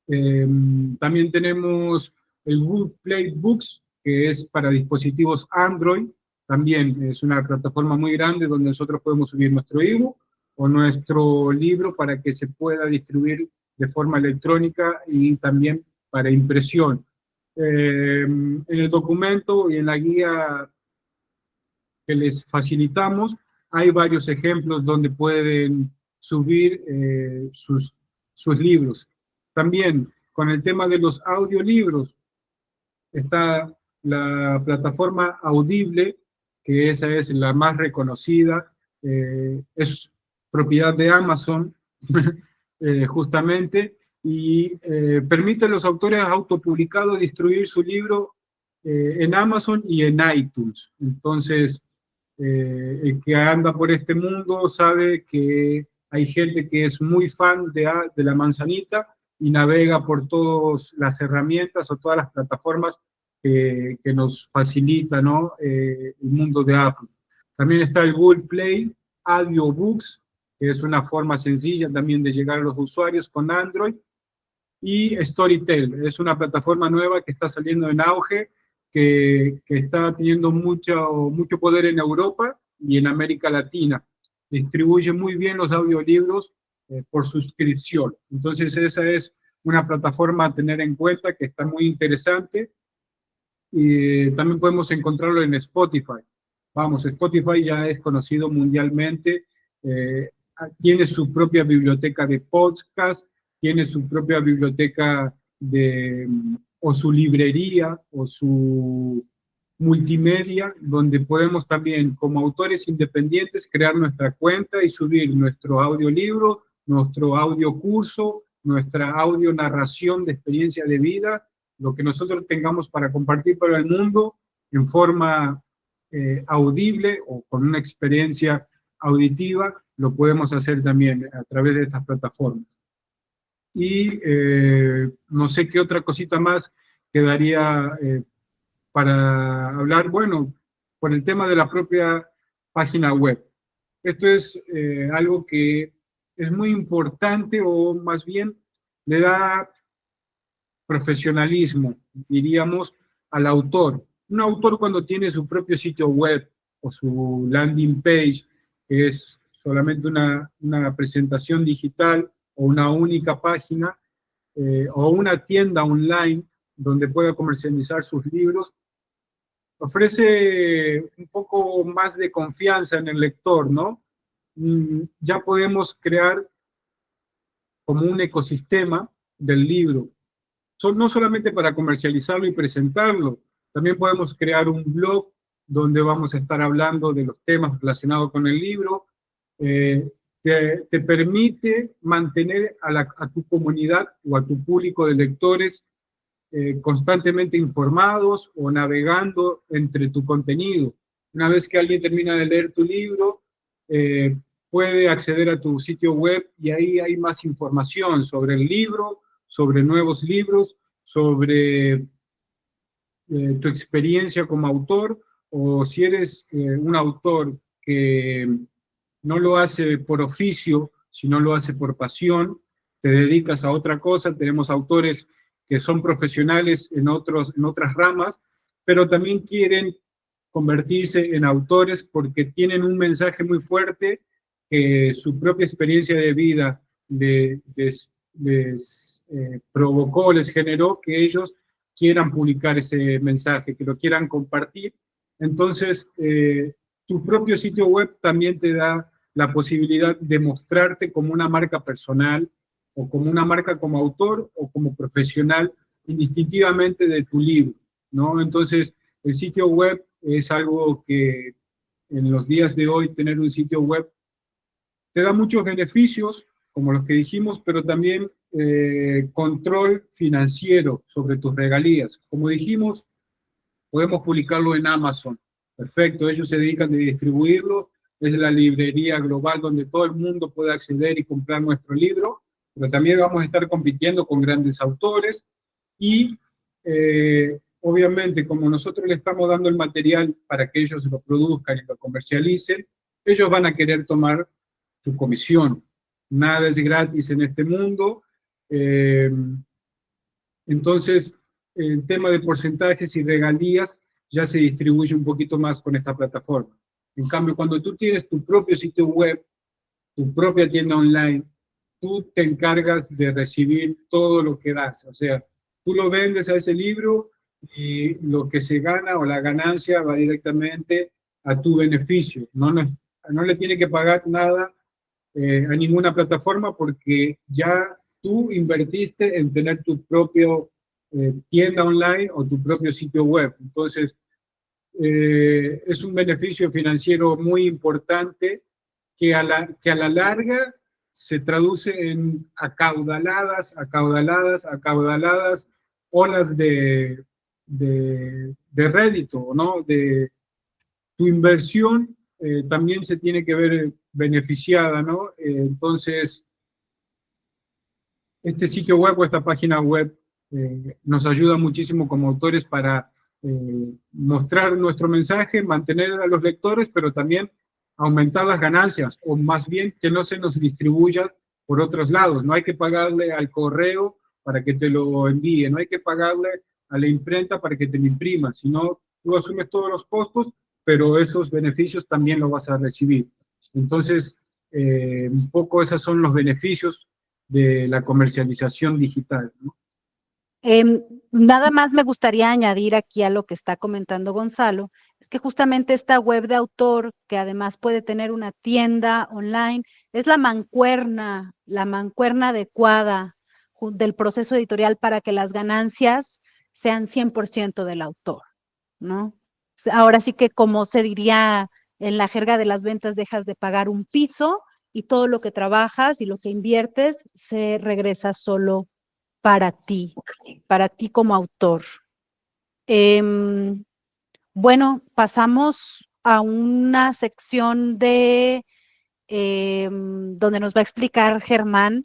También tenemos el Google Play Books, que es para dispositivos Android. También es una plataforma muy grande donde nosotros podemos subir nuestro ebook o nuestro libro para que se pueda distribuir de forma electrónica y también para impresión. En el documento y en la guía que les facilitamos, hay varios ejemplos donde pueden subir sus libros. También, con el tema de los audiolibros, está la plataforma Audible, que esa es la más reconocida, es propiedad de Amazon, justamente, y permite a los autores autopublicados distribuir su libro en Amazon y en iTunes. Entonces, el que anda por este mundo sabe que hay gente que es muy fan de la manzanita y navega por todas las herramientas o todas las plataformas que nos facilita, ¿no? El mundo de Apple. También está el Google Play Audiobooks, que es una forma sencilla también de llegar a los usuarios con Android. Y Storytel, es una plataforma nueva que está saliendo en auge, que está teniendo mucho poder en Europa y en América Latina. Distribuye muy bien los audiolibros por suscripción. Entonces esa es una plataforma a tener en cuenta que está muy interesante. Y también podemos encontrarlo en Spotify. Vamos, Spotify ya es conocido mundialmente, tiene su propia biblioteca de podcast, tiene su propia biblioteca o su librería o su multimedia, donde podemos también, como autores independientes, crear nuestra cuenta y subir nuestro audiolibro, nuestro audiocurso, nuestra audio narración de experiencia de vida, lo que nosotros tengamos para compartir para el mundo en forma audible o con una experiencia auditiva, lo podemos hacer también a través de estas plataformas. Y no sé qué otra cosita más quedaría para hablar, bueno, por el tema de la propia página web. Esto es algo que es muy importante, o más bien le da profesionalismo, diríamos, al autor. Un autor, cuando tiene su propio sitio web o su landing page, que es solamente una presentación digital o una única página o una tienda online donde pueda comercializar sus libros, ofrece un poco más de confianza en el lector, ¿no? Ya podemos crear como un ecosistema del libro, no solamente para comercializarlo y presentarlo, también podemos crear un blog donde vamos a estar hablando de los temas relacionados con el libro. Te permite mantener a tu comunidad o a tu público de lectores constantemente informados o navegando entre tu contenido. Una vez que alguien termina de leer tu libro, puede acceder a tu sitio web y ahí hay más información sobre el libro, sobre nuevos libros, sobre tu experiencia como autor, o si eres un autor que no lo hace por oficio, sino lo hace por pasión, te dedicas a otra cosa. Tenemos autores que son profesionales en otras ramas, pero también quieren convertirse en autores porque tienen un mensaje muy fuerte que su propia experiencia de vida les provocó, les generó que ellos quieran publicar ese mensaje, que lo quieran compartir. Entonces, tu propio sitio web también te da la posibilidad de mostrarte como una marca personal o como una marca como autor o como profesional, indistintivamente de tu libro, ¿no? Entonces, el sitio web es algo que en los días de hoy tener un sitio web te da muchos beneficios, como los que dijimos, pero también control financiero sobre tus regalías. Como dijimos, podemos publicarlo en Amazon. Perfecto, ellos se dedican a distribuirlo. Es la librería global donde todo el mundo puede acceder y comprar nuestro libro, pero también vamos a estar compitiendo con grandes autores y obviamente como nosotros le estamos dando el material para que ellos lo produzcan y lo comercialicen, ellos van a querer tomar su comisión. Nada es gratis en este mundo. Entonces, el tema de porcentajes y regalías ya se distribuye un poquito más con esta plataforma. En cambio, cuando tú tienes tu propio sitio web, tu propia tienda online, tú te encargas de recibir todo lo que das. O sea, tú lo vendes a ese libro y lo que se gana o la ganancia va directamente a tu beneficio. No le tiene que pagar nada a ninguna plataforma porque ya tú invertiste en tener tu propio tienda online o tu propio sitio web. Entonces, es un beneficio financiero muy importante que a la larga se traduce en acaudaladas olas de rédito, ¿no? De tu inversión también se tiene que ver beneficiada, ¿no? Entonces, este sitio web o esta página web nos ayuda muchísimo como autores para mostrar nuestro mensaje, mantener a los lectores, pero también aumentar las ganancias, o más bien que no se nos distribuya por otros lados. No hay que pagarle al correo para que te lo envíe, no hay que pagarle a la imprenta para que te lo imprima, sino tú asumes todos los costos, pero esos beneficios también los vas a recibir. Entonces, un poco esos son los beneficios de la comercialización digital, ¿no? Nada más me gustaría añadir aquí a lo que está comentando Gonzalo, es que justamente esta web de autor, que además puede tener una tienda online, es la mancuerna adecuada del proceso editorial para que las ganancias sean 100% del autor, ¿no? Ahora sí que, como se diría en la jerga de las ventas, dejas de pagar un piso y todo lo que trabajas y lo que inviertes se regresa solo para ti como autor. Bueno, pasamos a una sección donde nos va a explicar Germán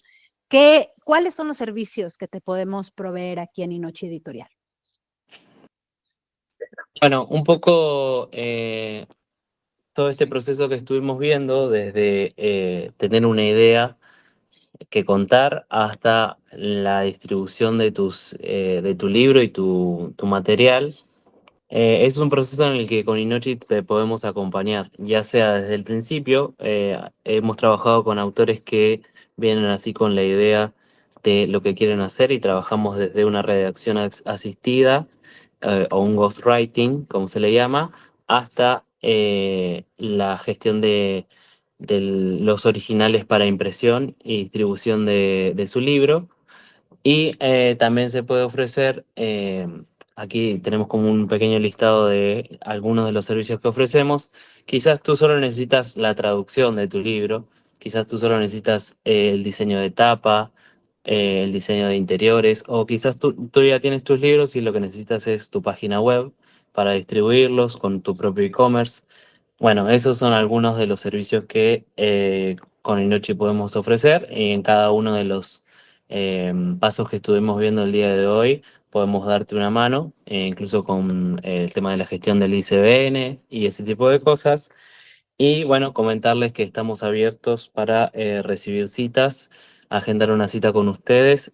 cuáles son los servicios que te podemos proveer aquí en Inochi Editorial. Bueno, un poco todo este proceso que estuvimos viendo, desde tener una idea que contar hasta la distribución de tu libro y tu material. Es un proceso en el que con Inochi te podemos acompañar, ya sea desde el principio. Hemos trabajado con autores que vienen así con la idea de lo que quieren hacer y trabajamos desde una redacción asistida o un ghostwriting, como se le llama, hasta la gestión de los originales para impresión y distribución de su libro. Y también se puede ofrecer, aquí tenemos como un pequeño listado de algunos de los servicios que ofrecemos. Quizás tú solo necesitas la traducción de tu libro, quizás tú solo necesitas el diseño de tapa, el diseño de interiores, o quizás tú ya tienes tus libros y lo que necesitas es tu página web para distribuirlos con tu propio e-commerce. Bueno, esos son algunos de los servicios que con Inochi podemos ofrecer y en cada uno de los pasos que estuvimos viendo el día de hoy podemos darte una mano, incluso con el tema de la gestión del ICBN y ese tipo de cosas. Y bueno, comentarles que estamos abiertos para recibir citas, agendar una cita con ustedes,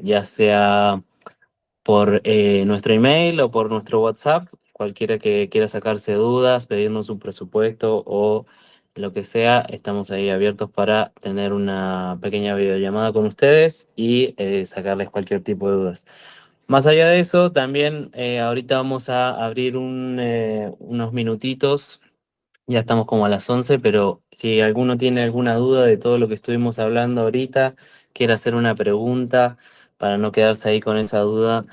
ya sea por nuestro email o por nuestro WhatsApp. Cualquiera que quiera sacarse dudas, pedirnos un presupuesto o lo que sea, estamos ahí abiertos para tener una pequeña videollamada con ustedes y sacarles cualquier tipo de dudas. Más allá de eso, también ahorita vamos a abrir unos minutitos, ya estamos como a las 11, pero si alguno tiene alguna duda de todo lo que estuvimos hablando ahorita, quiere hacer una pregunta para no quedarse ahí con esa duda,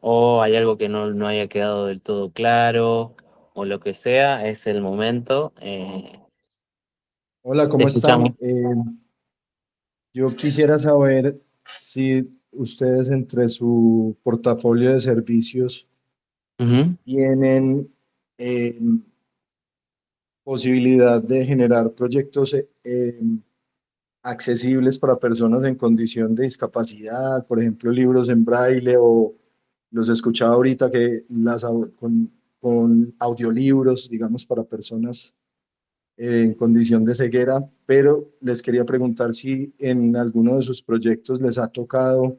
o hay algo que no haya quedado del todo claro, o lo que sea, es el momento. Hola, Te ¿cómo escuchamos. están? Yo quisiera saber si ustedes entre su portafolio de servicios Ujú. tienen eh, posibilidad de generar proyectos accesibles para personas en condición de discapacidad, por ejemplo, libros en braille o los escuchaba ahorita que con audiolibros, digamos, para personas en condición de ceguera, pero les quería preguntar si en alguno de sus proyectos les ha tocado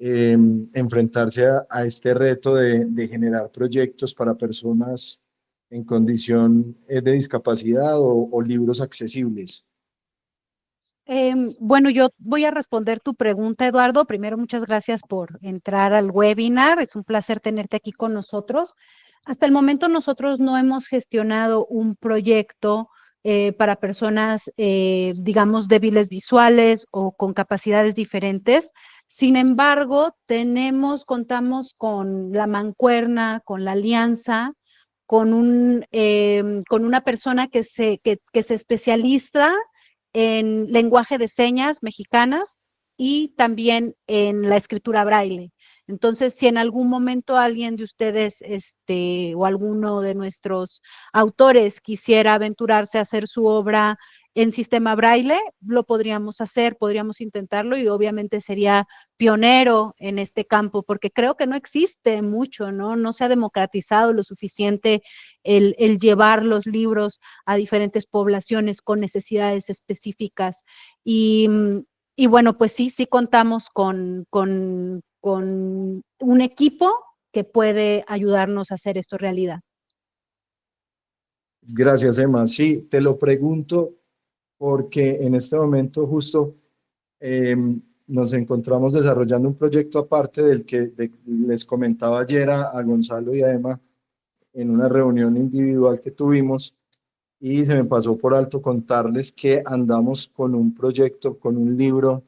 enfrentarse a este reto de generar proyectos para personas en condición de discapacidad o libros accesibles. Bueno, yo voy a responder tu pregunta, Eduardo. Primero, muchas gracias por entrar al webinar. Es un placer tenerte aquí con nosotros. Hasta el momento nosotros no hemos gestionado un proyecto para personas, digamos, débiles visuales o con capacidades diferentes. Sin embargo, contamos con la mancuerna, con la alianza, con una persona que se especializa en lenguaje de señas mexicanas y también en la escritura braille. Entonces, si en algún momento alguien de ustedes o alguno de nuestros autores quisiera aventurarse a hacer su obra en sistema braille, lo podríamos hacer, podríamos intentarlo y obviamente sería pionero en este campo, porque creo que no existe mucho, ¿no? No se ha democratizado lo suficiente el llevar los libros a diferentes poblaciones con necesidades específicas. Y, y bueno, pues sí contamos con un equipo que puede ayudarnos a hacer esto realidad. Gracias, Emma. Sí, te lo pregunto porque en este momento justo eh, nos encontramos desarrollando un proyecto aparte del que les comentaba ayer a Gonzalo y a Emma en una reunión individual que tuvimos y se me pasó por alto contarles que andamos con un proyecto, con un libro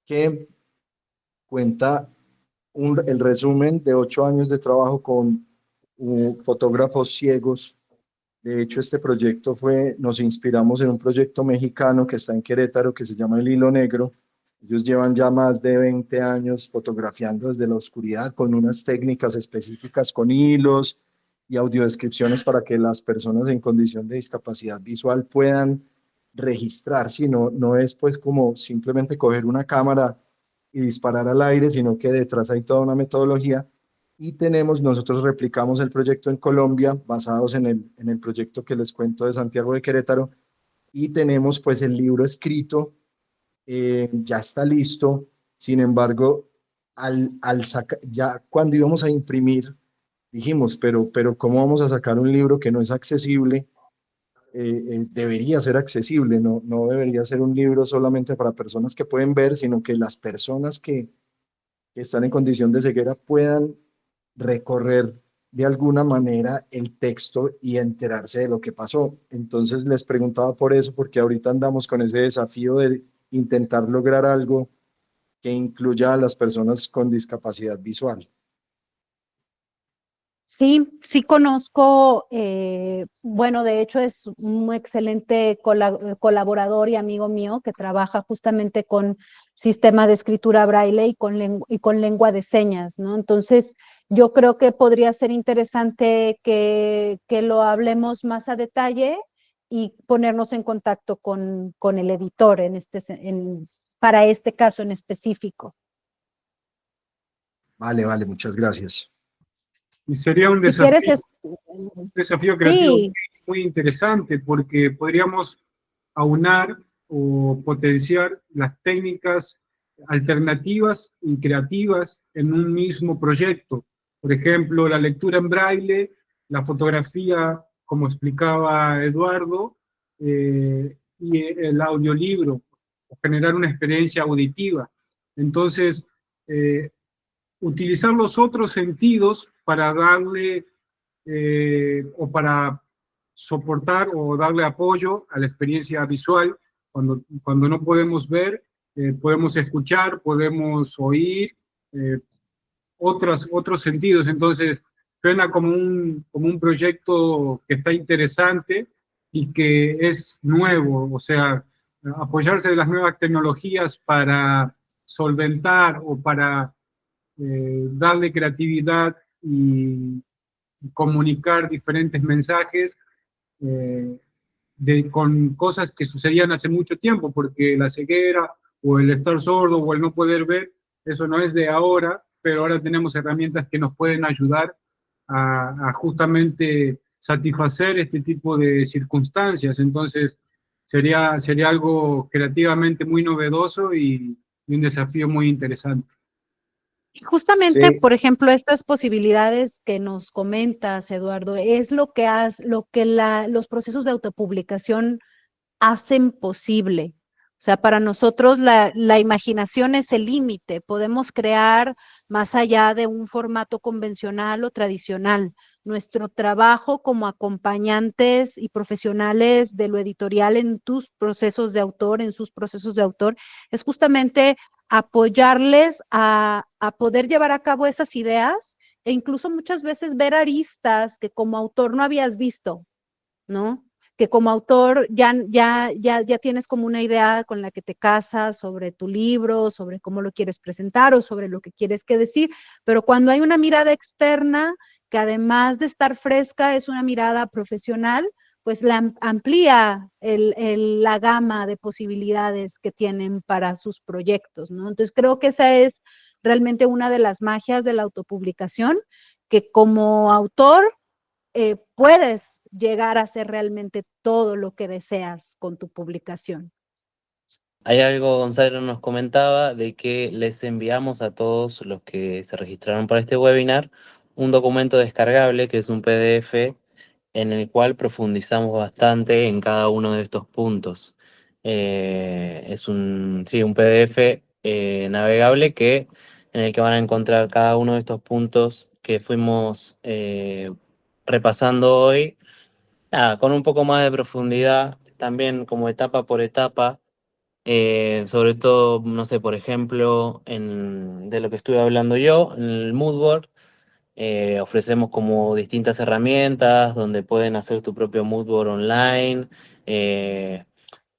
que cuenta el resumen de 8 años de trabajo con fotógrafos ciegos. De hecho, este proyecto nos inspiramos en un proyecto mexicano que está en Querétaro que se llama El Hilo Negro. Ellos llevan ya más de 20 años fotografiando desde la oscuridad con unas técnicas específicas con hilos y audiodescripciones para que las personas en condición de discapacidad visual puedan registrar, si no es pues como simplemente coger una cámara y disparar al aire, sino que detrás hay toda una metodología y nosotros replicamos el proyecto en Colombia basados en el proyecto que les cuento de Santiago de Querétaro y tenemos pues el libro escrito, ya está listo, sin embargo, ya cuando íbamos a imprimir, dijimos, pero ¿cómo vamos a sacar un libro que no es accesible debería ser accesible, no debería ser un libro solamente para personas que pueden ver, sino que las personas que están en condición de ceguera puedan recorrer de alguna manera el texto y enterarse de lo que pasó. Entonces les preguntaba por eso, porque ahorita andamos con ese desafío de intentar lograr algo que incluya a las personas con discapacidad visual. Sí, sí conozco, bueno, de hecho es un excelente colaborador y amigo mío que trabaja justamente con sistema de escritura braille y con lengua de señas, ¿no? Entonces, yo creo que podría ser interesante que lo hablemos más a detalle y ponernos en contacto con el editor para este caso en específico. Vale, muchas gracias. Y sería un Si desafío, quieres, desafío creativo sí. muy interesante porque podríamos aunar o potenciar las técnicas alternativas y creativas en un mismo proyecto. Por ejemplo, la lectura en braille, la fotografía, como explicaba Eduardo, y el audiolibro, o generar una experiencia auditiva. Entonces, utilizar los otros sentidos para darle o para soportar o darle apoyo a la experiencia visual. Cuando no podemos ver, podemos escuchar, podemos oír, otros sentidos. Entonces, suena como un proyecto que está interesante y que es nuevo, o sea, apoyarse de las nuevas tecnologías para solventar o para darle creatividad y comunicar diferentes mensajes con cosas que sucedían hace mucho tiempo, porque la ceguera o el estar sordo o el no poder ver, eso no es de ahora, pero ahora tenemos herramientas que nos pueden ayudar a justamente satisfacer este tipo de circunstancias. Entonces, sería algo creativamente muy novedoso y un desafío muy interesante. Justamente, Sí, por ejemplo, estas posibilidades que nos comentas, Eduardo, es lo que los procesos de autopublicación hacen posible. O sea, para nosotros la imaginación es el límite. Podemos crear más allá de un formato convencional o tradicional. Nuestro trabajo como acompañantes y profesionales de lo editorial en tus procesos de autor, en sus procesos de autor, es justamente apoyarles a poder llevar a cabo esas ideas e incluso muchas veces ver aristas que como autor no habías visto, ¿no? Que como autor ya tienes como una idea con la que te casas sobre tu libro, sobre cómo lo quieres presentar o sobre lo que quieres que decir, pero cuando hay una mirada externa, que además de estar fresca, es una mirada profesional, pues la amplía la gama de posibilidades que tienen para sus proyectos, ¿no? Entonces creo que esa es realmente una de las magias de la autopublicación, que como autor puedes llegar a hacer realmente todo lo que deseas con tu publicación. Hay algo, Gonzalo nos comentaba, de que les enviamos a todos los que se registraron para este webinar un documento descargable que es un PDF en el cual profundizamos bastante en cada uno de estos puntos. Es sí, un PDF navegable en el que van a encontrar cada uno de estos puntos que fuimos repasando hoy, nada, con un poco más de profundidad, también como etapa por etapa. Sobre todo, no sé, por ejemplo, de lo que estuve hablando yo, en el Moodboard, ofrecemos como distintas herramientas donde pueden hacer tu propio Moodboard online,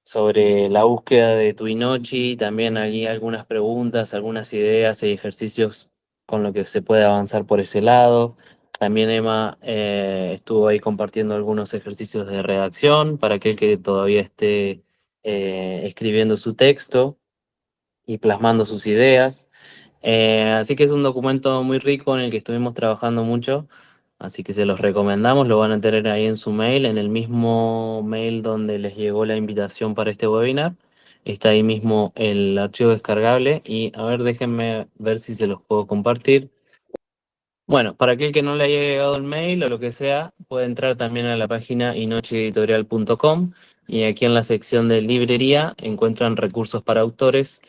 sobre la búsqueda de Twinochi, también hay algunas preguntas, algunas ideas y ejercicios con lo que se puede avanzar por ese lado. También Emma estuvo ahí compartiendo algunos ejercicios de redacción para aquel que todavía esté escribiendo su texto y plasmando sus ideas. Así que es un documento muy rico en el que estuvimos trabajando mucho, así que se los recomendamos, lo van a tener ahí en su mail, en el mismo mail donde les llegó la invitación para este webinar. Está ahí mismo el archivo descargable y a ver, déjenme ver si se los puedo compartir. Bueno, para aquel que no le haya llegado el mail o lo que sea, puede entrar también a la página inochieditorial.com y aquí en la sección de librería encuentran recursos para autores.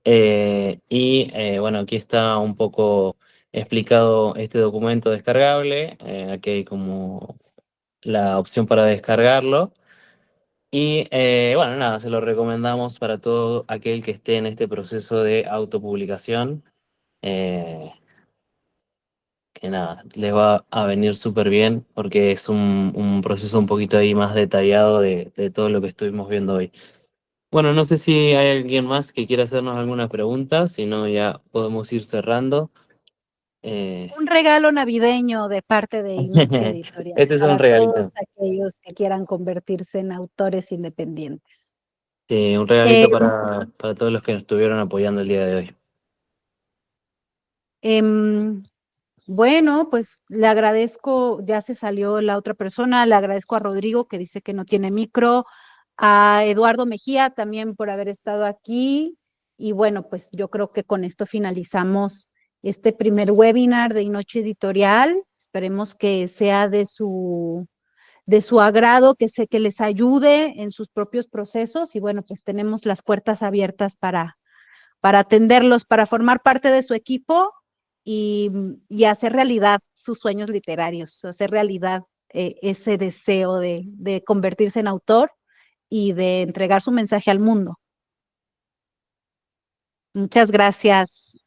Bueno, aquí está un poco explicado este documento descargable. Aquí hay como la opción para descargarlo. Bueno, nada, se lo recomendamos para todo aquel que esté en este proceso de autopublicación. Eh, que nada, les va a venir súper bien porque es un proceso un poquito ahí más detallado de todo lo que estuvimos viendo hoy. Bueno, no sé si hay alguien más que quiera hacernos alguna pregunta, si no ya podemos ir cerrando. Eh, Un regalo navideño de parte de Inoche Editorial Este es un para todos regalito. aquellos que quieran convertirse en autores independientes. Sí, un Eh, regalito para todos los que nos estuvieron apoyando el día de hoy. em, bueno, pues le agradezco, ya se salió la otra persona, le agradezco a Rodrigo que dice que no tiene micro, a Eduardo Mejía también por haber estado aquí y bueno, pues yo creo que con esto finalizamos este primer webinar de Inoche Editorial. Esperemos que sea de su agrado, que sé que les ayude en sus propios procesos y bueno, pues tenemos las puertas abiertas para atenderlos, para formar parte de su equipo y hacer realidad sus sueños literarios, hacer realidad ese deseo de convertirse en autor y de entregar su mensaje al mundo. Muchas gracias.